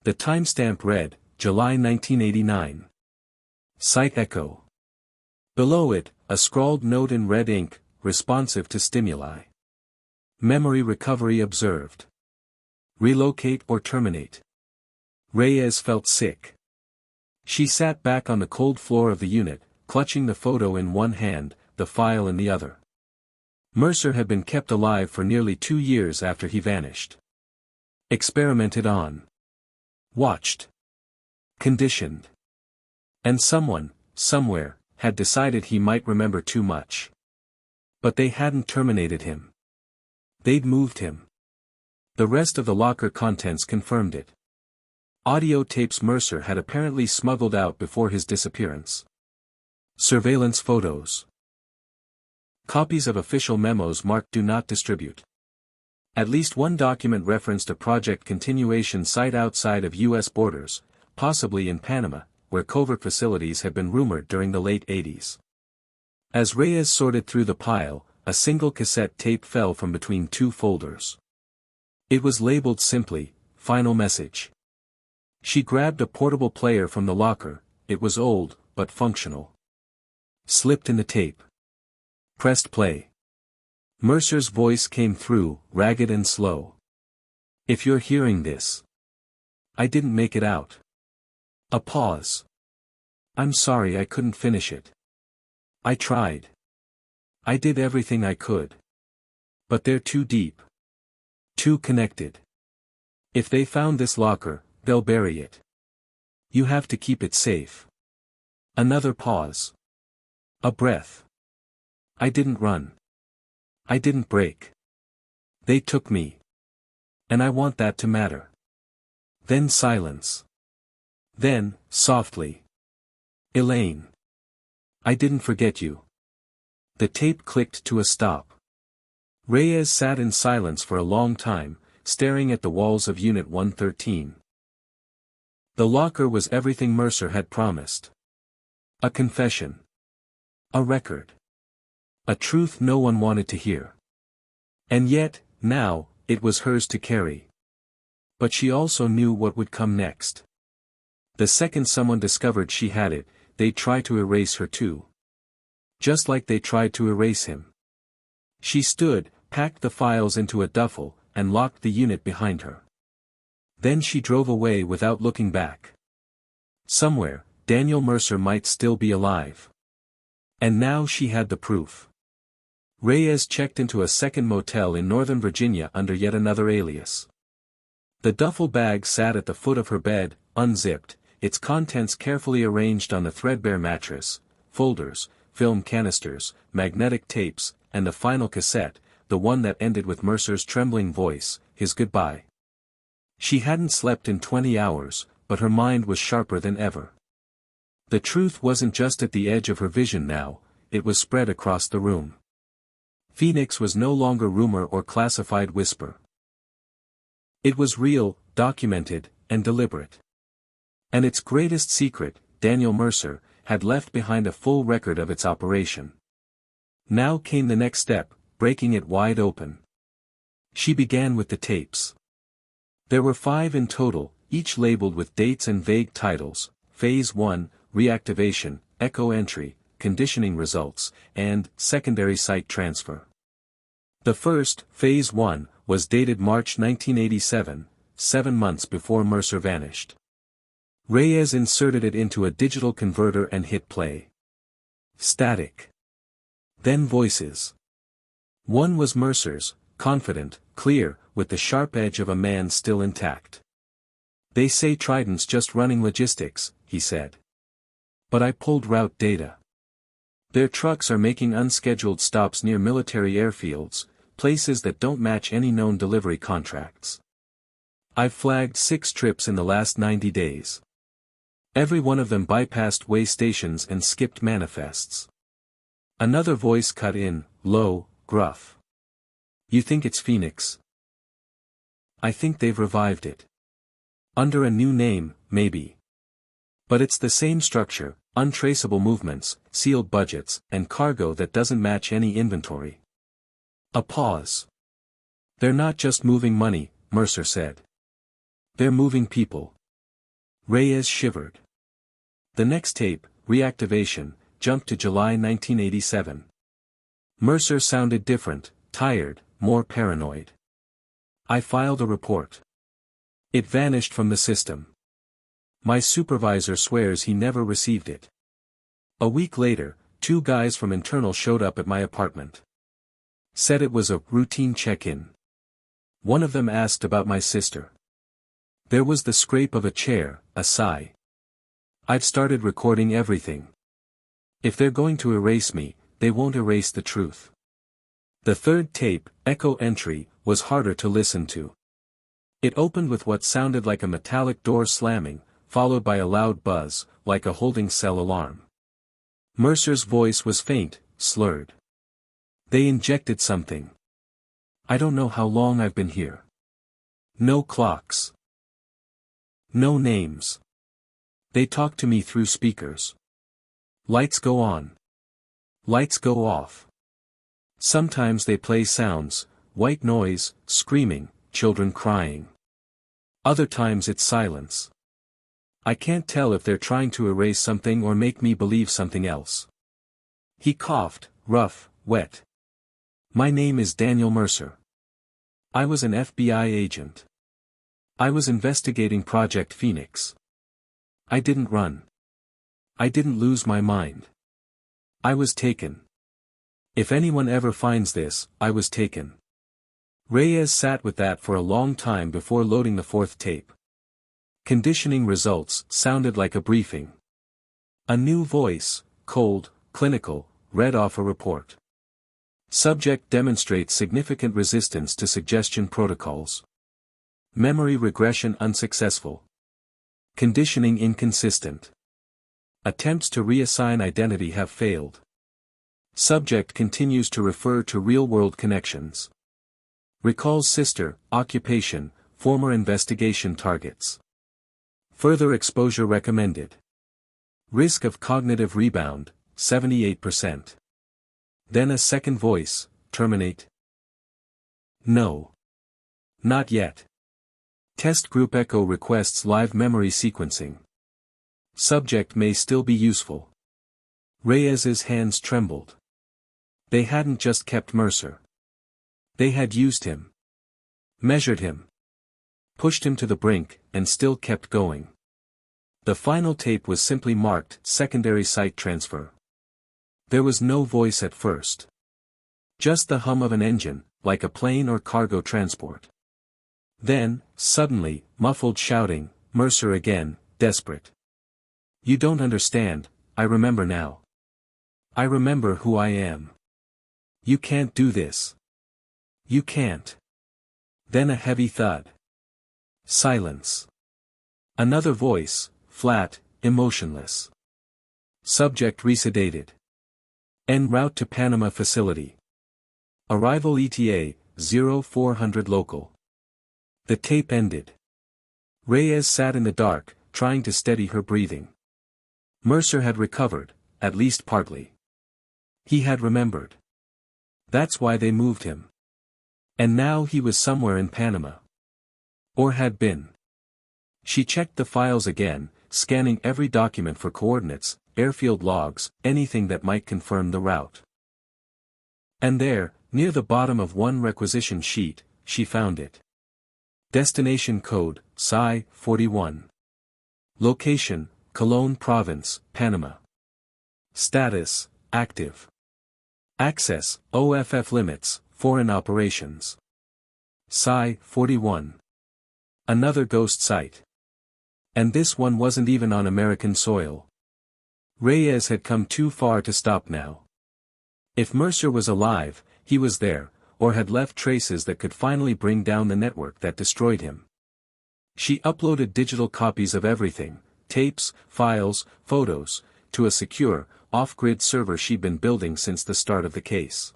The timestamp read, July 1989. Site echo. Below it, a scrawled note in red ink, responsive to stimuli. Memory recovery observed. Relocate or terminate. Reyes felt sick. She sat back on the cold floor of the unit, clutching the photo in one hand, the file in the other. Mercer had been kept alive for nearly 2 years after he vanished. Experimented on. Watched. Conditioned. And someone, somewhere, had decided he might remember too much. But they hadn't terminated him. They'd moved him. The rest of the locker contents confirmed it. Audio tapes Mercer had apparently smuggled out before his disappearance. Surveillance photos. Copies of official memos marked Do Not Distribute. At least one document referenced a project continuation site outside of U.S. borders, possibly in Panama, where covert facilities had been rumored during the late 80s. As Reyes sorted through the pile, a single cassette tape fell from between two folders. It was labeled simply, "Final Message." She grabbed a portable player from the locker. It was old, but functional. Slipped in the tape. Pressed play. Mercer's voice came through, ragged and slow. "If you're hearing this. I didn't make it out." A pause. "I'm sorry I couldn't finish it. I tried. I did everything I could. But they're too deep. Too connected. If they found this locker, they'll bury it. You have to keep it safe." Another pause. A breath. "I didn't run. I didn't break. They took me. And I want that to matter." Then silence. Then, softly. "Elaine. I didn't forget you." The tape clicked to a stop. Reyes sat in silence for a long time, staring at the walls of Unit 113. The locker was everything Mercer had promised. A confession. A record. A truth no one wanted to hear. And yet, now, it was hers to carry. But she also knew what would come next. The second someone discovered she had it, they'd try to erase her too. Just like they tried to erase him. She stood, packed the files into a duffel, and locked the unit behind her. Then she drove away without looking back. Somewhere, Daniel Mercer might still be alive. And now she had the proof. Reyes checked into a second motel in Northern Virginia under yet another alias. The duffel bag sat at the foot of her bed, unzipped, its contents carefully arranged on the threadbare mattress: folders, film canisters, magnetic tapes, and the final cassette, the one that ended with Mercer's trembling voice, his goodbye. She hadn't slept in 20 hours, but her mind was sharper than ever. The truth wasn't just at the edge of her vision now, it was spread across the room. Phoenix was no longer rumor or classified whisper. It was real, documented, and deliberate. And its greatest secret, Daniel Mercer, had left behind a full record of its operation. Now came the next step, breaking it wide open. She began with the tapes. There were 5 in total, each labeled with dates and vague titles: Phase 1, Reactivation, Echo Entry, Conditioning Results, and Secondary Site Transfer. The first, Phase 1, was dated March 1987, 7 months before Mercer vanished. Reyes inserted it into a digital converter and hit play. Static. Then voices. One was Mercer's, confident, clear, with the sharp edge of a man still intact. "They say Trident's just running logistics," he said. "But I pulled route data. Their trucks are making unscheduled stops near military airfields, places that don't match any known delivery contracts. I've flagged 6 trips in the last 90 days. Every one of them bypassed way stations and skipped manifests." Another voice cut in, low, gruff. "You think it's Phoenix?" "I think they've revived it. Under a new name, maybe. But it's the same structure, untraceable movements, sealed budgets, and cargo that doesn't match any inventory." A pause. "They're not just moving money," Mercer said. "They're moving people." Reyes shivered. The next tape, Reactivation, jumped to July 1987. Mercer sounded different, tired, more paranoid. "I filed a report. It vanished from the system. My supervisor swears he never received it. A week later, 2 guys from internal showed up at my apartment. Said it was a routine check-in. One of them asked about my sister. There was the scrape of a chair, a sigh. I've started recording everything. If they're going to erase me, they won't erase the truth." The third tape, Echo Entry, was harder to listen to. It opened with what sounded like a metallic door slamming, followed by a loud buzz, like a holding cell alarm. Mercer's voice was faint, slurred. "They injected something. I don't know how long I've been here. No clocks. No names. They talk to me through speakers. Lights go on. Lights go off. Sometimes they play sounds, white noise, screaming, children crying. Other times it's silence. I can't tell if they're trying to erase something or make me believe something else. He coughed, rough, wet. My name is Daniel Mercer. I was an FBI agent. I was investigating Project Phoenix. I didn't run. I didn't lose my mind. I was taken. If anyone ever finds this, I was taken. Reyes sat with that for a long time before loading the fourth tape. Conditioning results sounded like a briefing. A new voice, cold, clinical, read off a report. Subject demonstrates significant resistance to suggestion protocols. Memory regression unsuccessful. Conditioning inconsistent. Attempts to reassign identity have failed. Subject continues to refer to real-world connections. Recalls sister, occupation, former investigation targets. Further exposure recommended. Risk of cognitive rebound, 78%. Then a second voice, terminate. No. Not yet. Test group echo requests live memory sequencing. Subject may still be useful. Reyes's hands trembled. They hadn't just kept Mercer. They had used him. Measured him. Pushed him to the brink, and still kept going. The final tape was simply marked secondary site transfer. There was no voice at first. Just the hum of an engine, like a plane or cargo transport. Then, suddenly, muffled shouting, Mercer again, desperate. You don't understand, I remember now. I remember who I am. You can't do this. You can't. Then a heavy thud. Silence. Another voice, flat, emotionless. Subject resedated. En route to Panama facility. Arrival ETA, 0400 local. The tape ended. Reyes sat in the dark, trying to steady her breathing. Mercer had recovered, at least partly. He had remembered. That's why they moved him. And now he was somewhere in Panama. Or had been. She checked the files again, scanning every document for coordinates, airfield logs, anything that might confirm the route. And there, near the bottom of one requisition sheet, she found it. Destination code, Psi 41. Location, Colón Province, Panama. Status, active. Access, OFF limits, foreign operations. Psi 41. Another ghost site. And this one wasn't even on American soil. Reyes had come too far to stop now. If Mercer was alive, he was there, or had left traces that could finally bring down the network that destroyed him. She uploaded digital copies of everything, tapes, files, photos, to a secure, off-grid server she'd been building since the start of the case.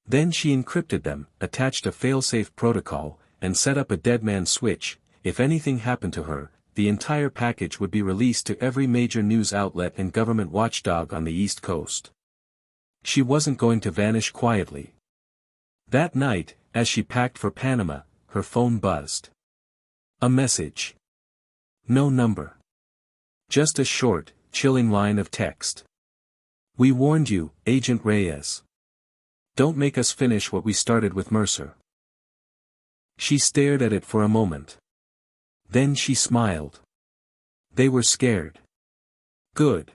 Then she encrypted them, attached a fail-safe protocol, and set up a deadman switch. If anything happened to her, the entire package would be released to every major news outlet and government watchdog on the East Coast. She wasn't going to vanish quietly. That night, as she packed for Panama, her phone buzzed. A message. No number. Just a short, chilling line of text. We warned you, Agent Reyes. Don't make us finish what we started with Mercer. She stared at it for a moment. Then she smiled. They were scared. Good.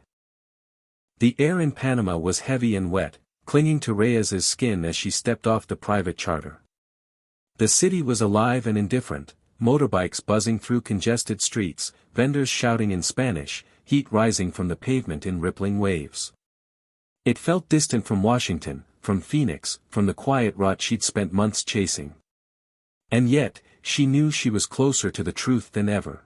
The air in Panama was heavy and wet, clinging to Reyes's skin as she stepped off the private charter. The city was alive and indifferent, motorbikes buzzing through congested streets, vendors shouting in Spanish, heat rising from the pavement in rippling waves. It felt distant from Washington, from Phoenix, from the quiet rot she'd spent months chasing. And yet, she knew she was closer to the truth than ever.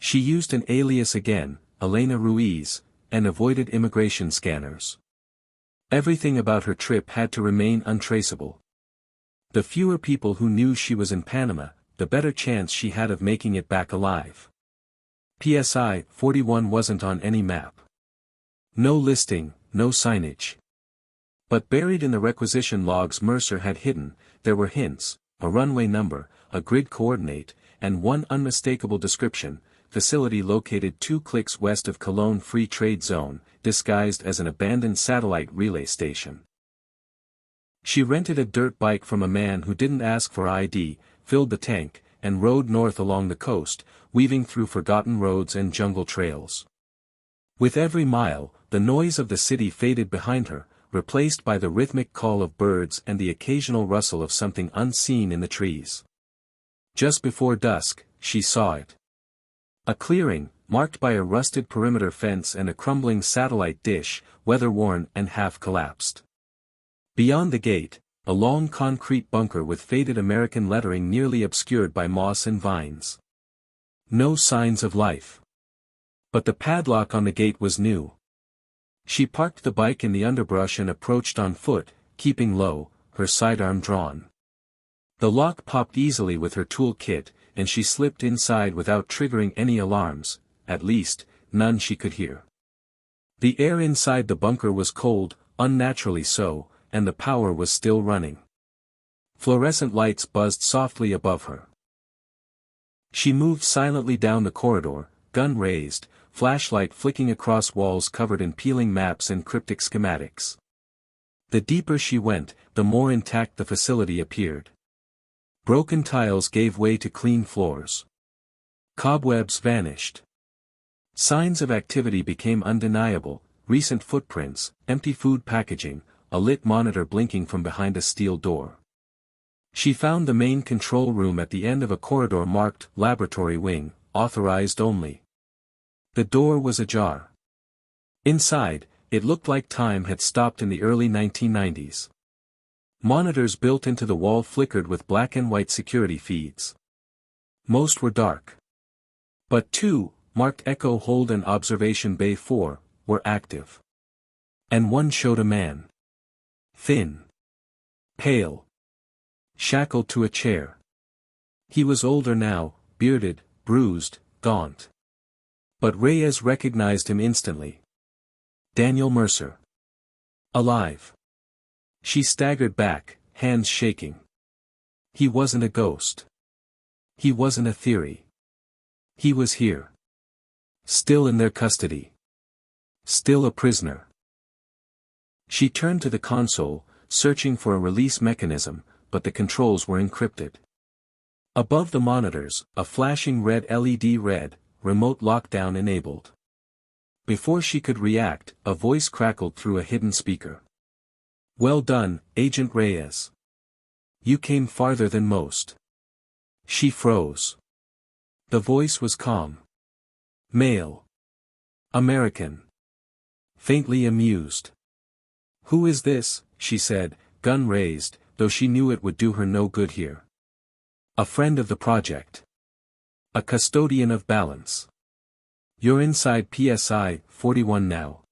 She used an alias again, Elena Ruiz, and avoided immigration scanners. Everything about her trip had to remain untraceable. The fewer people who knew she was in Panama, the better chance she had of making it back alive. PSI 41 wasn't on any map. No listing, no signage. But buried in the requisition logs Mercer had hidden, there were hints, a runway number, a grid coordinate, and one unmistakable description: facility located 2 clicks west of Cologne Free Trade Zone, disguised as an abandoned satellite relay station. She rented a dirt bike from a man who didn't ask for ID, filled the tank, and rode north along the coast, weaving through forgotten roads and jungle trails. With every mile, the noise of the city faded behind her, replaced by the rhythmic call of birds and the occasional rustle of something unseen in the trees. Just before dusk, she saw it. A clearing, marked by a rusted perimeter fence and a crumbling satellite dish, weather-worn and half-collapsed. Beyond the gate, a long concrete bunker with faded American lettering nearly obscured by moss and vines. No signs of life. But the padlock on the gate was new. She parked the bike in the underbrush and approached on foot, keeping low, her sidearm drawn. The lock popped easily with her tool kit, and she slipped inside without triggering any alarms, at least, none she could hear. The air inside the bunker was cold, unnaturally so, and the power was still running. Fluorescent lights buzzed softly above her. She moved silently down the corridor, gun raised, flashlight flicking across walls covered in peeling maps and cryptic schematics. The deeper she went, the more intact the facility appeared. Broken tiles gave way to clean floors. Cobwebs vanished. Signs of activity became undeniable: recent footprints, empty food packaging, a lit monitor blinking from behind a steel door. She found the main control room at the end of a corridor marked Laboratory Wing, authorized only. The door was ajar. Inside, it looked like time had stopped in the early 1990s. Monitors built into the wall flickered with black and white security feeds. Most were dark. But 2, marked Echo Hold and Observation Bay 4, were active. And one showed a man. Thin. Pale. Shackled to a chair. He was older now, bearded, bruised, gaunt. But Reyes recognized him instantly. Daniel Mercer. Alive. She staggered back, hands shaking. He wasn't a ghost. He wasn't a theory. He was here. Still in their custody. Still a prisoner. She turned to the console, searching for a release mechanism, but the controls were encrypted. Above the monitors, a flashing red LED read, "Remote lockdown enabled." Before she could react, a voice crackled through a hidden speaker. "Well done, Agent Reyes. You came farther than most." She froze. The voice was calm. Male. American. Faintly amused. "Who is this?" she said, gun raised, though she knew it would do her no good here. "A friend of the project. A custodian of balance. You're inside PSI 41 now.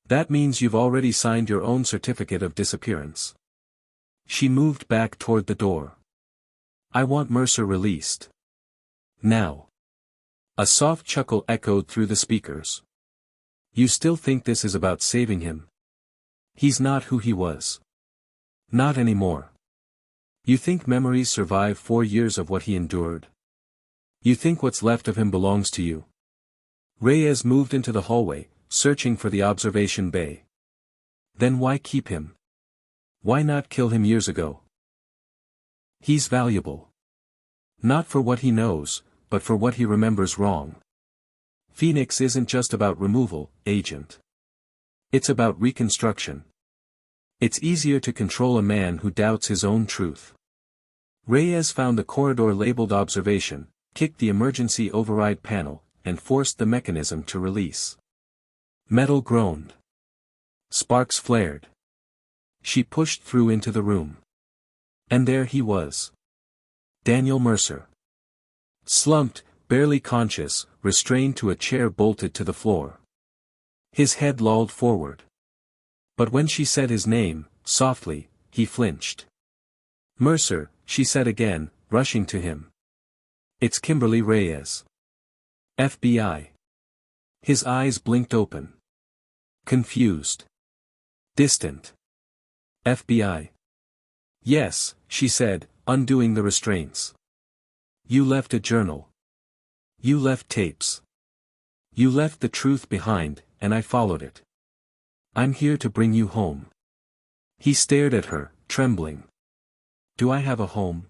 That means you've already signed your own certificate of disappearance." She moved back toward the door. "I want Mercer released. Now." A soft chuckle echoed through the speakers. "You still think this is about saving him? He's not who he was. Not anymore. You think memories survive 4 years of what he endured? You think what's left of him belongs to you?" Reyes moved into the hallway, searching for the observation bay. "Then why keep him? Why not kill him years ago? He's valuable. Not for what he knows, but for what he remembers wrong. Phoenix isn't just about removal, Agent. It's about reconstruction. It's easier to control a man who doubts his own truth." Reyes found the corridor labeled observation, kicked the emergency override panel, and forced the mechanism to release. Metal groaned. Sparks flared. She pushed through into the room. And there he was. Daniel Mercer. Slumped, barely conscious, restrained to a chair bolted to the floor. His head lolled forward. But when she said his name, softly, he flinched. Mercer, she said again, rushing to him. It's Kimberly Reyes. FBI. His eyes blinked open. Confused. Distant. FBI. Yes, she said, undoing the restraints. You left a journal. You left tapes. You left the truth behind, and I followed it. I'm here to bring you home. He stared at her, trembling. Do I have a home?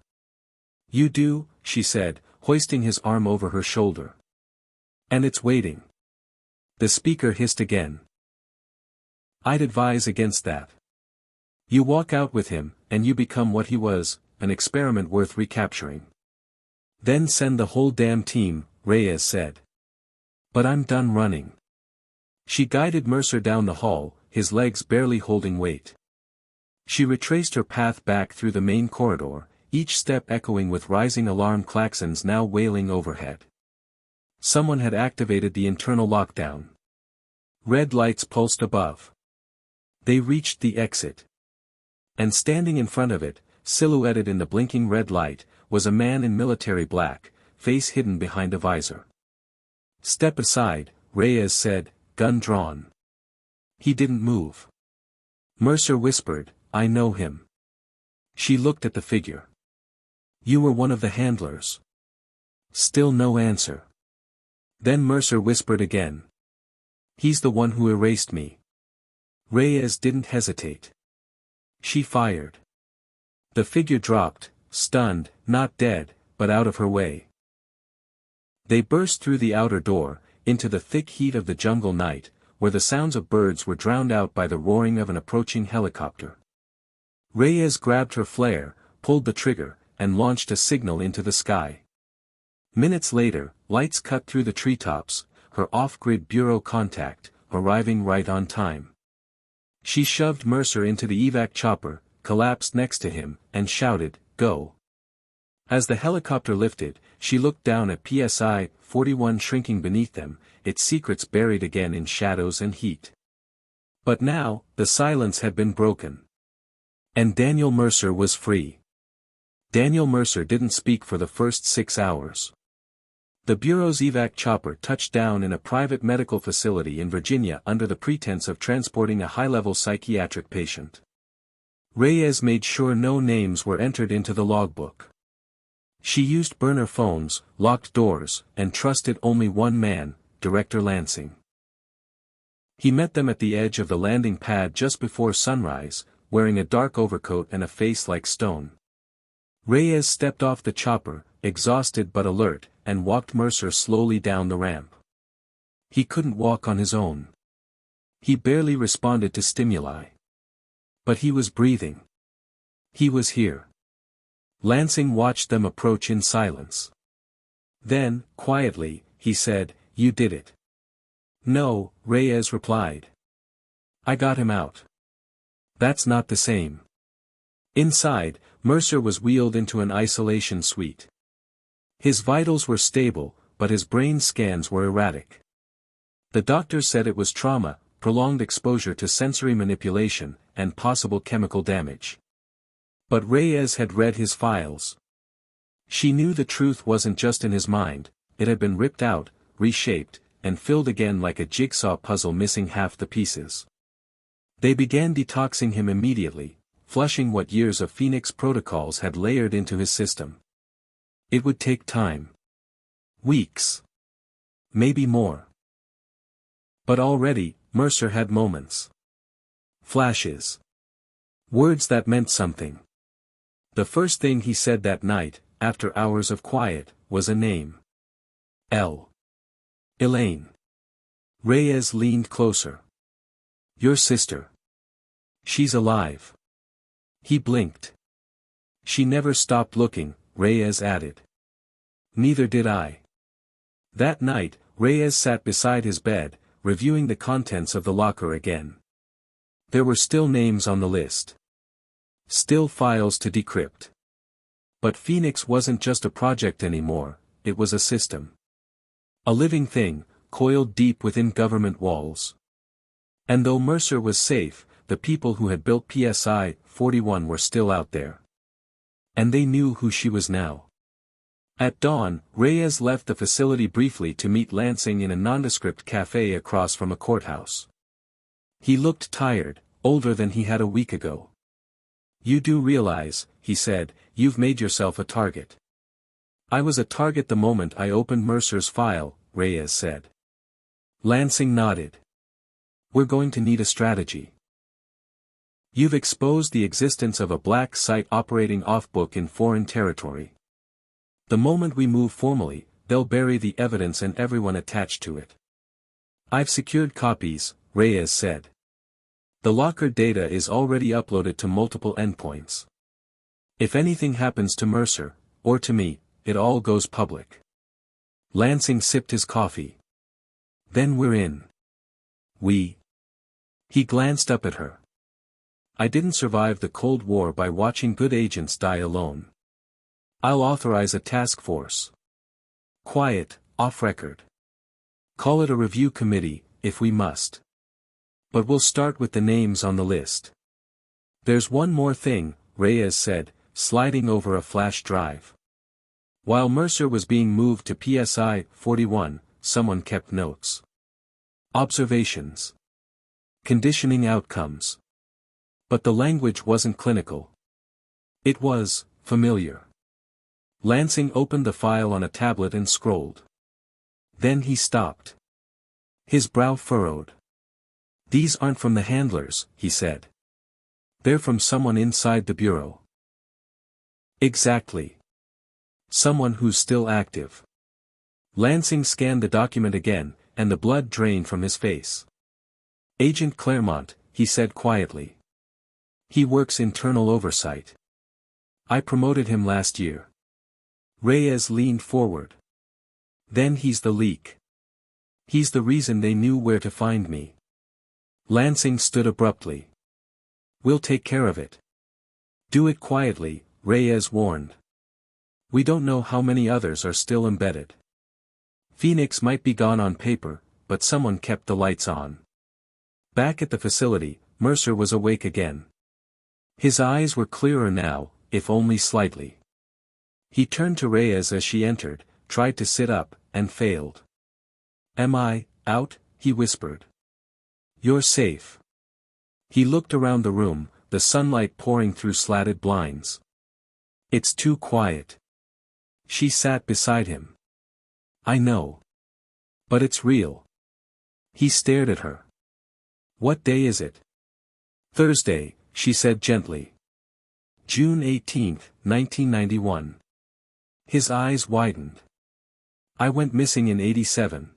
You do, she said, hoisting his arm over her shoulder. And it's waiting. The speaker hissed again. I'd advise against that. You walk out with him, and you become what he was, an experiment worth recapturing. Then send the whole damn team, Reyes said. But I'm done running. She guided Mercer down the hall, his legs barely holding weight. She retraced her path back through the main corridor, each step echoing with rising alarm klaxons now wailing overhead. Someone had activated the internal lockdown. Red lights pulsed above. They reached the exit. And standing in front of it, silhouetted in the blinking red light, was a man in military black, face hidden behind a visor. Step aside, Reyes said, gun drawn. He didn't move. Mercer whispered, I know him. She looked at the figure. You were one of the handlers. Still no answer. Then Mercer whispered again. He's the one who erased me. Reyes didn't hesitate. She fired. The figure dropped, stunned, not dead, but out of her way. They burst through the outer door, into the thick heat of the jungle night, where the sounds of birds were drowned out by the roaring of an approaching helicopter. Reyes grabbed her flare, pulled the trigger, and launched a signal into the sky. Minutes later, lights cut through the treetops, her off-grid bureau contact, arriving right on time. She shoved Mercer into the evac chopper, collapsed next to him, and shouted, Go. As the helicopter lifted, she looked down at PSI 41 shrinking beneath them, its secrets buried again in shadows and heat. But now, the silence had been broken. And Daniel Mercer was free. Daniel Mercer didn't speak for the first 6 hours. The Bureau's evac chopper touched down in a private medical facility in Virginia under the pretense of transporting a high-level psychiatric patient. Reyes made sure no names were entered into the logbook. She used burner phones, locked doors, and trusted only one man, Director Lansing. He met them at the edge of the landing pad just before sunrise, wearing a dark overcoat and a face like stone. Reyes stepped off the chopper, exhausted but alert, and walked Mercer slowly down the ramp. He couldn't walk on his own. He barely responded to stimuli. But he was breathing. He was here. Lansing watched them approach in silence. Then, quietly, he said, You did it. No, Reyes replied. I got him out. That's not the same. Inside, Mercer was wheeled into an isolation suite. His vitals were stable, but his brain scans were erratic. The doctors said it was trauma, prolonged exposure to sensory manipulation, and possible chemical damage. But Reyes had read his files. She knew the truth wasn't just in his mind, it had been ripped out, reshaped, and filled again like a jigsaw puzzle missing half the pieces. They began detoxing him immediately, flushing what years of Phoenix protocols had layered into his system. It would take time. Weeks. Maybe more. But already, Mercer had moments. Flashes. Words that meant something. The first thing he said that night, after hours of quiet, was a name. Elaine. Reyes leaned closer. Your sister. She's alive. He blinked. She never stopped looking, Reyes added. Neither did I. That night, Reyes sat beside his bed, reviewing the contents of the locker again. There were still names on the list. Still files to decrypt. But Phoenix wasn't just a project anymore, it was a system. A living thing, coiled deep within government walls. And though Mercer was safe, the people who had built PSI 41 were still out there. And they knew who she was now. At dawn, Reyes left the facility briefly to meet Lansing in a nondescript cafe across from a courthouse. He looked tired, older than he had a week ago. "You do realize," he said, "you've made yourself a target." "I was a target the moment I opened Mercer's file," Reyes said. Lansing nodded. "We're going to need a strategy. You've exposed the existence of a black site operating off-book in foreign territory. The moment we move formally, they'll bury the evidence and everyone attached to it." "I've secured copies," Reyes said. "The locker data is already uploaded to multiple endpoints. If anything happens to Mercer, or to me, it all goes public." Lansing sipped his coffee. "Then we're in." He glanced up at her. "I didn't survive the Cold War by watching good agents die alone. I'll authorize a task force. Quiet, off-record. Call it a review committee, if we must. But we'll start with the names on the list." "There's one more thing," Reyes said, sliding over a flash drive. While Mercer was being moved to PSI 41, someone kept notes. Observations. Conditioning outcomes. But the language wasn't clinical. It was familiar. Lansing opened the file on a tablet and scrolled. Then he stopped. His brow furrowed. "These aren't from the handlers," he said. "They're from someone inside the bureau." "Exactly. Someone who's still active." Lansing scanned the document again, and the blood drained from his face. "Agent Claremont," he said quietly. "He works internal oversight. I promoted him last year." Reyes leaned forward. "Then he's the leak. He's the reason they knew where to find me." Lansing stood abruptly. "We'll take care of it." "Do it quietly," Reyes warned. "We don't know how many others are still embedded. Phoenix might be gone on paper, but someone kept the lights on." Back at the facility, Mercer was awake again. His eyes were clearer now, if only slightly. He turned to Reyes as she entered, tried to sit up, and failed. "Am I out?" he whispered. "You're safe." He looked around the room, the sunlight pouring through slatted blinds. "It's too quiet." She sat beside him. "I know. But it's real." He stared at her. "What day is it?" "Thursday," she said gently. "June 18, 1991. His eyes widened. "I went missing in '87.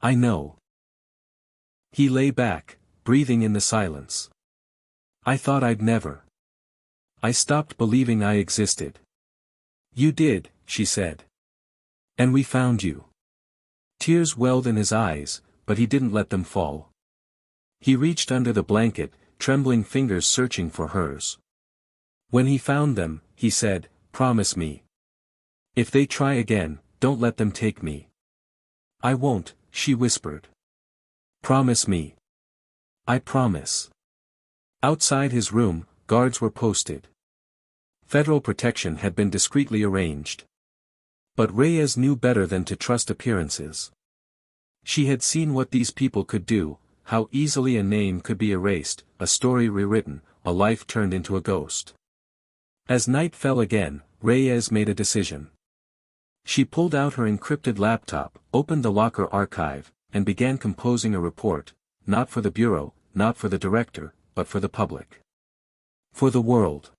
"I know." He lay back, breathing in the silence. "I thought I'd never. I stopped believing I existed." "You did," she said. "And we found you." Tears welled in his eyes, but he didn't let them fall. He reached under the blanket, trembling fingers searching for hers. "When he found them," he said, "promise me. If they try again, don't let them take me." "I won't," she whispered. "Promise me." "I promise." Outside his room, guards were posted. Federal protection had been discreetly arranged. But Reyes knew better than to trust appearances. She had seen what these people could do, how easily a name could be erased, a story rewritten, a life turned into a ghost. As night fell again, Reyes made a decision. She pulled out her encrypted laptop, opened the locker archive, and began composing a report, not for the Bureau, not for the director, but for the public. For the world.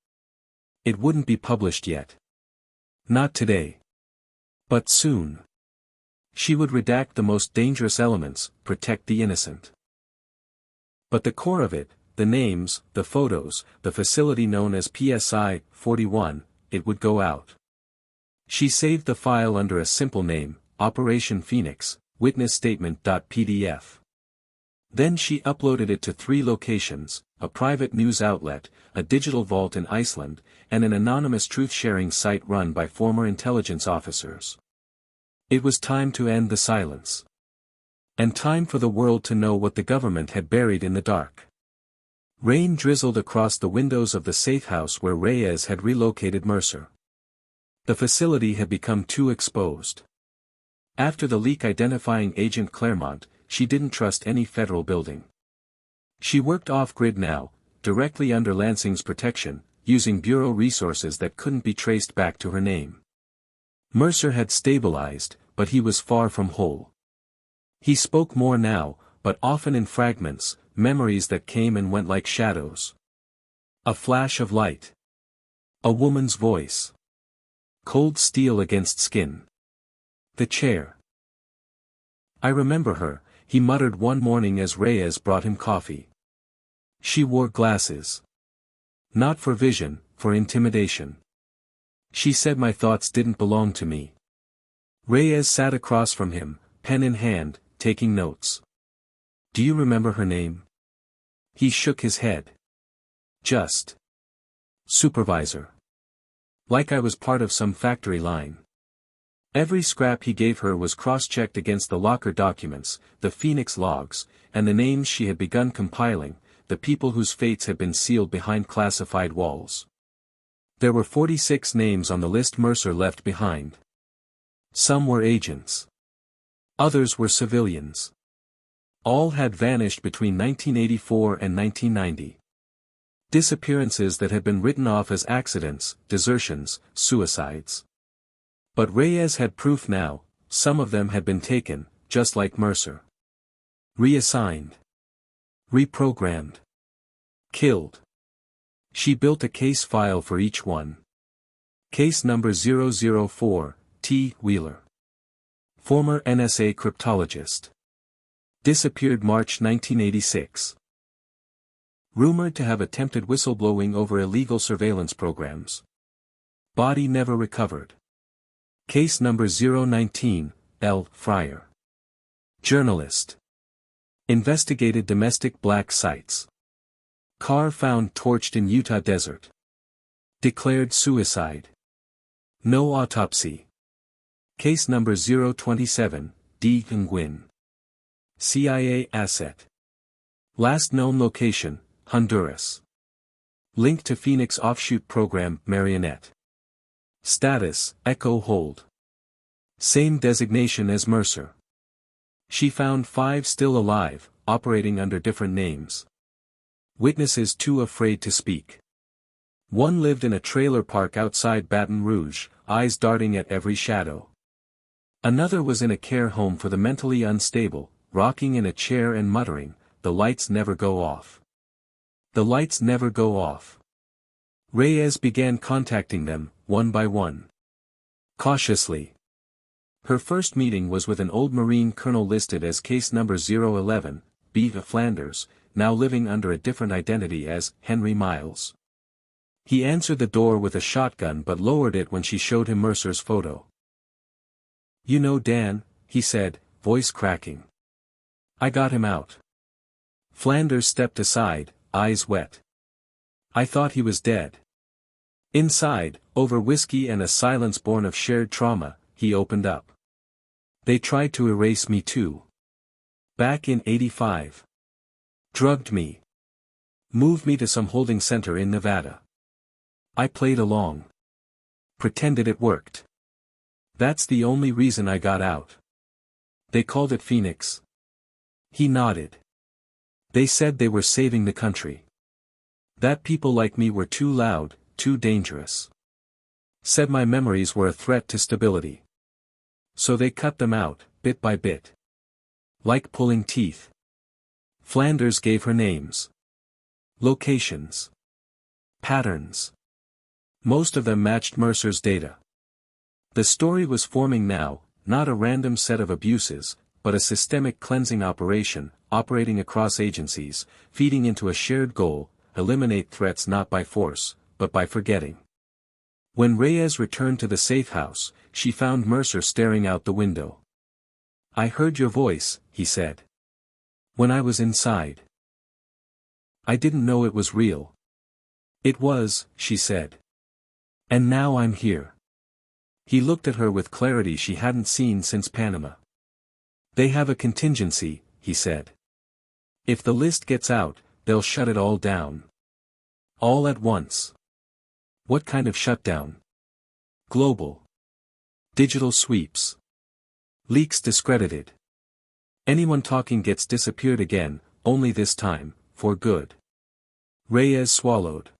It wouldn't be published yet. Not today. But soon. She would redact the most dangerous elements, protect the innocent. But the core of it, the names, the photos, the facility known as PSI 41, it would go out. She saved the file under a simple name, Operation Phoenix, Witness Statement.pdf. Then she uploaded it to 3 locations, a private news outlet, a digital vault in Iceland, and an anonymous truth-sharing site run by former intelligence officers. It was time to end the silence. And time for the world to know what the government had buried in the dark. Rain drizzled across the windows of the safe house where Reyes had relocated Mercer. The facility had become too exposed. After the leak identifying Agent Claremont, she didn't trust any federal building. She worked off-grid now, directly under Lansing's protection, using bureau resources that couldn't be traced back to her name. Mercer had stabilized, but he was far from whole. He spoke more now, but often in fragments, memories that came and went like shadows. A flash of light. A woman's voice. Cold steel against skin. The chair. I remember her, he muttered one morning as Reyes brought him coffee. She wore glasses. Not for vision, for intimidation. She said my thoughts didn't belong to me. Reyes sat across from him, pen in hand, taking notes. Do you remember her name? He shook his head. Just. Supervisor. Like I was part of some factory line. Every scrap he gave her was cross-checked against the locker documents, the Phoenix logs, and the names she had begun compiling, the people whose fates had been sealed behind classified walls. There were 46 names on the list Mercer left behind. Some were agents. Others were civilians. All had vanished between 1984 and 1990. Disappearances that had been written off as accidents, desertions, suicides. But Reyes had proof now, some of them had been taken, just like Mercer. Reassigned. Reprogrammed. Killed. She built a case file for each one. Case number 004, T. Wheeler. Former NSA cryptologist. Disappeared March 1986. Rumored to have attempted whistleblowing over illegal surveillance programs. Body never recovered. Case number 019, L. Fryer. Journalist. Investigated domestic black sites. Car found torched in Utah desert. Declared suicide. No autopsy. Case number 027, D. Nguyen. CIA asset. Last known location, Honduras. Link to Phoenix offshoot program, Marionette. Status, Echo Hold. Same designation as Mercer. She found 5 still alive, operating under different names. Witnesses too afraid to speak. One lived in a trailer park outside Baton Rouge, eyes darting at every shadow. Another was in a care home for the mentally unstable, rocking in a chair and muttering, "The lights never go off. The lights never go off." Reyes began contacting them, one by one. Cautiously. Her first meeting was with an old Marine colonel listed as case number 011, B. Flanders, now living under a different identity as Henry Miles. He answered the door with a shotgun but lowered it when she showed him Mercer's photo. "You know Dan," he said, voice cracking. "I got him out." Flanders stepped aside, eyes wet. "I thought he was dead." Inside, over whiskey and a silence born of shared trauma, he opened up. "They tried to erase me too. Back in '85. Drugged me. Moved me to some holding center in Nevada. I played along. Pretended it worked. That's the only reason I got out. They called it Phoenix." He nodded. "They said they were saving the country. That people like me were too loud, too dangerous. Said my memories were a threat to stability. So they cut them out, bit by bit. Like pulling teeth." Flanders gave her names. Locations. Patterns. Most of them matched Mercer's data. The story was forming now, not a random set of abuses, but a systemic cleansing operation, operating across agencies, feeding into a shared goal, eliminate threats not by force, but by forgetting. When Reyes returned to the safe house, she found Mercer staring out the window. "I heard your voice," he said. "When I was inside. I didn't know it was real." "It was," she said. "And now I'm here." He looked at her with clarity she hadn't seen since Panama. "They have a contingency," he said. "If the list gets out, they'll shut it all down. All at once. What kind of shutdown? Global. Digital sweeps. Leaks discredited. Anyone talking gets disappeared again, only this time, for good. Reyes swallowed.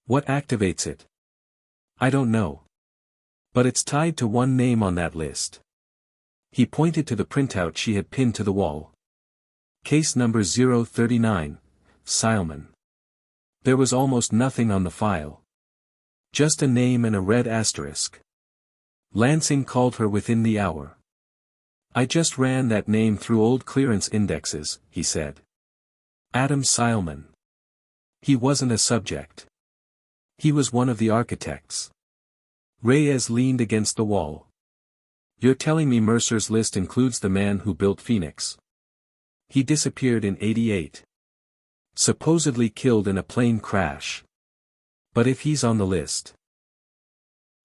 What activates it? I don't know. But it's tied to one name on that list. He pointed to the printout she had pinned to the wall. Case number 039, Silman. There was almost nothing on the file. Just a name and a red asterisk. Lansing called her within the hour. I just ran that name through old clearance indexes, he said. Adam Silman. He wasn't a subject. He was one of the architects. Reyes leaned against the wall. You're telling me Mercer's list includes the man who built Phoenix? He disappeared in '88. Supposedly killed in a plane crash. But if he's on the list,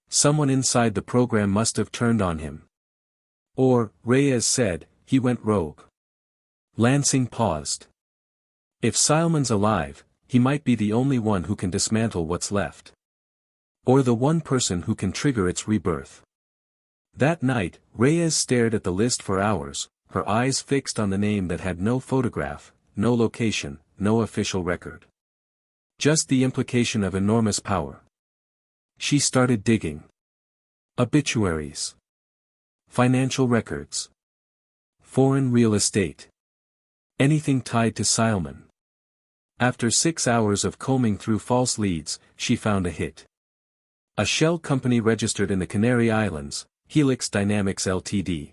someone inside the program must have turned on him. Or, Reyes said, he went rogue. Lansing paused. If Silman's alive, he might be the only one who can dismantle what's left. Or the one person who can trigger its rebirth. That night, Reyes stared at the list for hours, her eyes fixed on the name that had no photograph, no location, no official record. Just the implication of enormous power. She started digging. Obituaries. Financial records. Foreign real estate. Anything tied to Silman. After 6 hours of combing through false leads, she found a hit. A shell company registered in the Canary Islands, Helix Dynamics Ltd.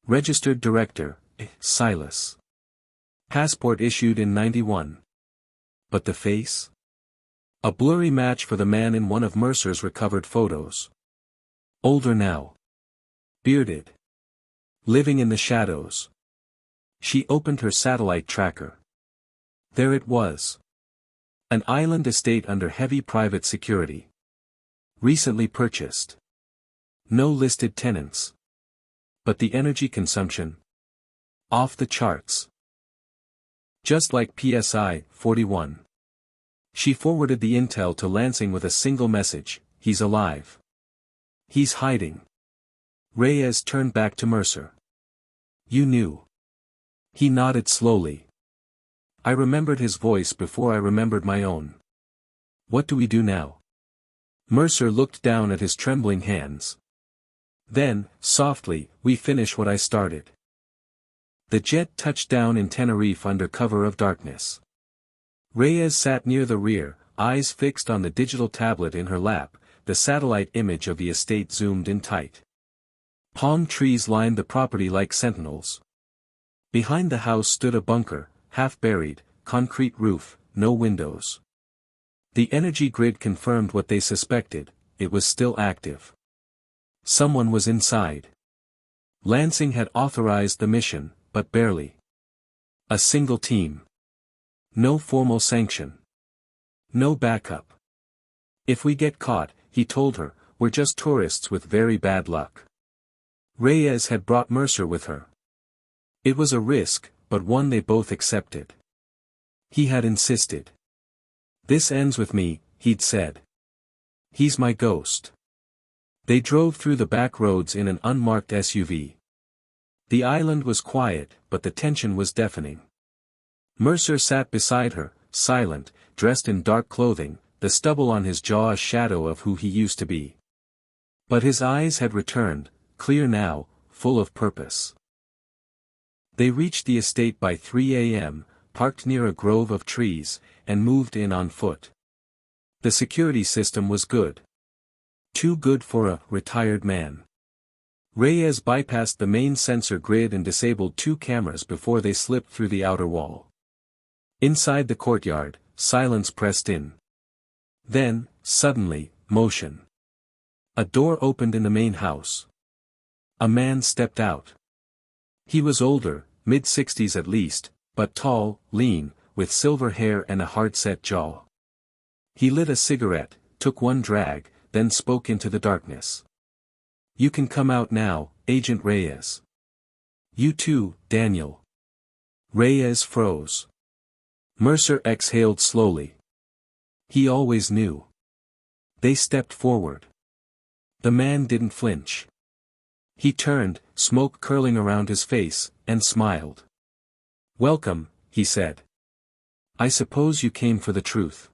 Registered director, Silas. Passport issued in '91. But the face? A blurry match for the man in one of Mercer's recovered photos. Older now. Bearded. Living in the shadows. She opened her satellite tracker. There it was. An island estate under heavy private security. Recently purchased. No listed tenants. But the energy consumption? Off the charts. Just like PSI 41. She forwarded the intel to Lansing with a single message: he's alive. He's hiding. Reyes turned back to Mercer. You knew. He nodded slowly. I remembered his voice before I remembered my own. What do we do now? Mercer looked down at his trembling hands. Then, softly, we finish what I started. The jet touched down in Tenerife under cover of darkness. Reyes sat near the rear, eyes fixed on the digital tablet in her lap, the satellite image of the estate zoomed in tight. Palm trees lined the property like sentinels. Behind the house stood a bunker, half buried, concrete roof, no windows. The energy grid confirmed what they suspected, it was still active. Someone was inside. Lansing had authorized the mission, but barely. A single team. No formal sanction. No backup. If we get caught, he told her, we're just tourists with very bad luck. Reyes had brought Mercer with her. It was a risk, but one they both accepted. He had insisted. This ends with me, he'd said. He's my ghost. They drove through the back roads in an unmarked SUV. The island was quiet, but the tension was deafening. Mercer sat beside her, silent, dressed in dark clothing, the stubble on his jaw a shadow of who he used to be. But his eyes had returned, clear now, full of purpose. They reached the estate by 3 a.m., parked near a grove of trees, and moved in on foot. The security system was good. Too good for a retired man. Reyes bypassed the main sensor grid and disabled 2 cameras before they slipped through the outer wall. Inside the courtyard, silence pressed in. Then, suddenly, motion. A door opened in the main house. A man stepped out. He was older, mid-60s at least, but tall, lean, with silver hair and a hard-set jaw. He lit a cigarette, took one drag, then spoke into the darkness. You can come out now, Agent Reyes. You too, Daniel. Reyes froze. Mercer exhaled slowly. He always knew. They stepped forward. The man didn't flinch. He turned, smoke curling around his face, and smiled. "Welcome," he said. "I suppose you came for the truth."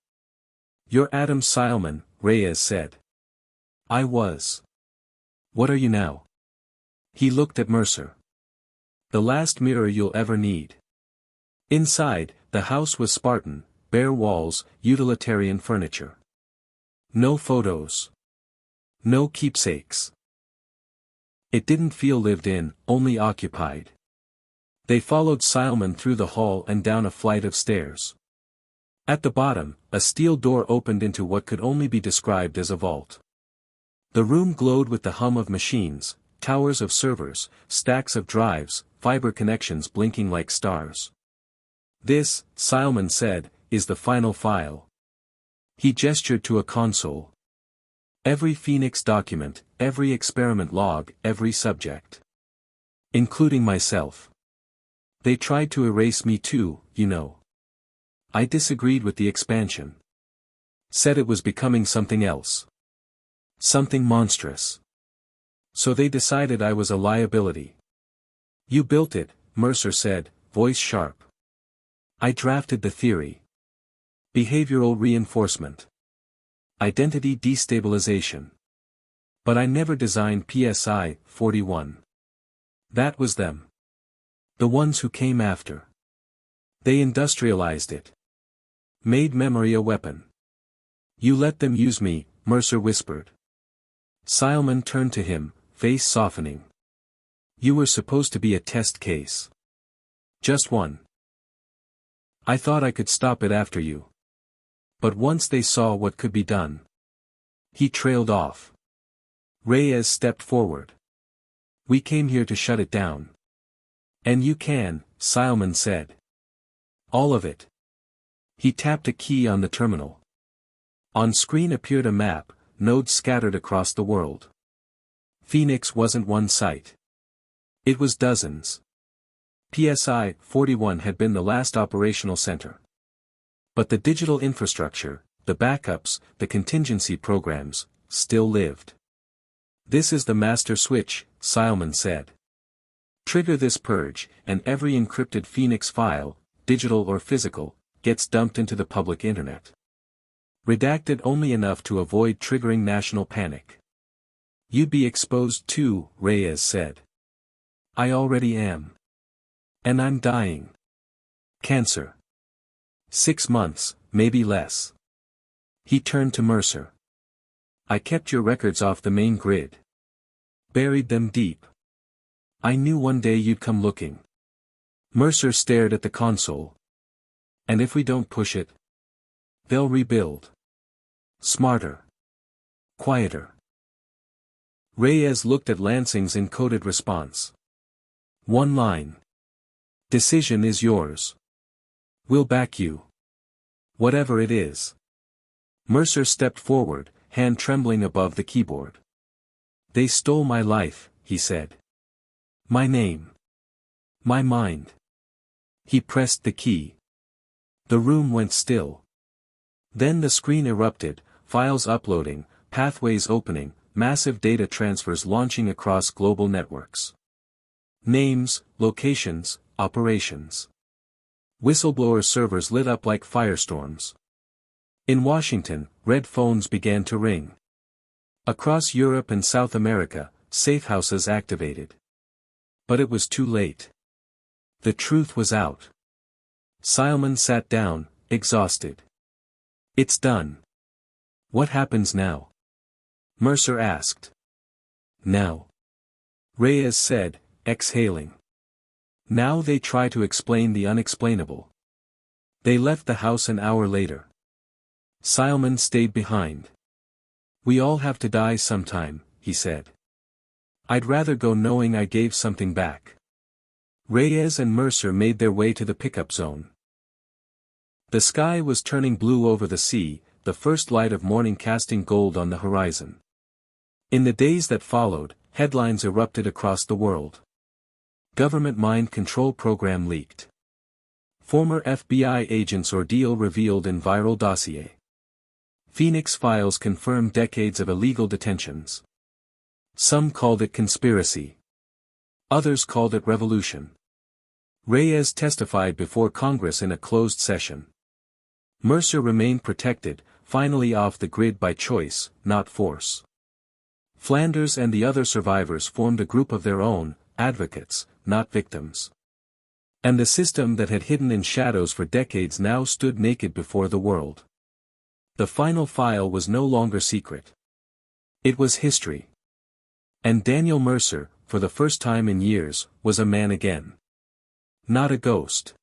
"You're Adam Seilman," Reyes said. "I was. What are you now?" He looked at Mercer. "The last mirror you'll ever need." Inside, the house was Spartan, bare walls, utilitarian furniture. No photos. No keepsakes. It didn't feel lived in, only occupied. They followed Seilman through the hall and down a flight of stairs. At the bottom, a steel door opened into what could only be described as a vault. The room glowed with the hum of machines, towers of servers, stacks of drives, fiber connections blinking like stars. "This," Seilman said, "is the final file." He gestured to a console. "Every Phoenix document, every experiment log, every subject. Including myself. They tried to erase me too, you know. I disagreed with the expansion. Said it was becoming something else. Something monstrous. So they decided I was a liability." "You built it," Mercer said, voice sharp. "I drafted the theory. Behavioral reinforcement. Identity destabilization. But I never designed PSI 41. That was them. The ones who came after. They industrialized it. Made memory a weapon. You let them use me," Mercer whispered. Seilman turned to him, face softening. "You were supposed to be a test case. Just one. I thought I could stop it after you. But once they saw what could be done." He trailed off. Reyes stepped forward. "We came here to shut it down." "And you can," Seilman said. "All of it." He tapped a key on the terminal. On screen appeared a map, nodes scattered across the world. Phoenix wasn't one site. It was dozens. PSI 41 had been the last operational center. But the digital infrastructure, the backups, the contingency programs, still lived. "This is the master switch," Seilman said. "Trigger this purge, and every encrypted Phoenix file, digital or physical, gets dumped into the public internet. Redacted only enough to avoid triggering national panic." "You'd be exposed too," Reyes said. "I already am. And I'm dying. Cancer. 6 months, maybe less." He turned to Mercer. "I kept your records off the main grid. Buried them deep. I knew one day you'd come looking." Mercer stared at the console. "And if we don't push it? They'll rebuild. Smarter. Quieter." Reyes looked at Lansing's encoded response. One line. "Decision is yours. We'll back you. Whatever it is." Mercer stepped forward, hand trembling above the keyboard. "They stole my life," he said. "My name. My mind." He pressed the key. The room went still. Then the screen erupted, files uploading, pathways opening, massive data transfers launching across global networks. Names, locations, operations. Whistleblower servers lit up like firestorms. In Washington, red phones began to ring. Across Europe and South America, safehouses activated. But it was too late. The truth was out. Seilman sat down, exhausted. "It's done. What happens now?" Mercer asked. "Now?" Reyes said, exhaling. "Now they try to explain the unexplainable." They left the house an hour later. Seilman stayed behind. "We all have to die sometime," he said. "I'd rather go knowing I gave something back." Reyes and Mercer made their way to the pickup zone. The sky was turning blue over the sea, the first light of morning casting gold on the horizon. In the days that followed, headlines erupted across the world. Government mind control program leaked. Former FBI agents' ordeal revealed in viral dossier. Phoenix Files confirm decades of illegal detentions. Some called it conspiracy. Others called it revolution. Reyes testified before Congress in a closed session. Mercer remained protected, finally off the grid by choice, not force. Flanders and the other survivors formed a group of their own, advocates, not victims. And the system that had hidden in shadows for decades now stood naked before the world. The final file was no longer secret. It was history. And Daniel Mercer, for the first time in years, was a man again. Not a ghost.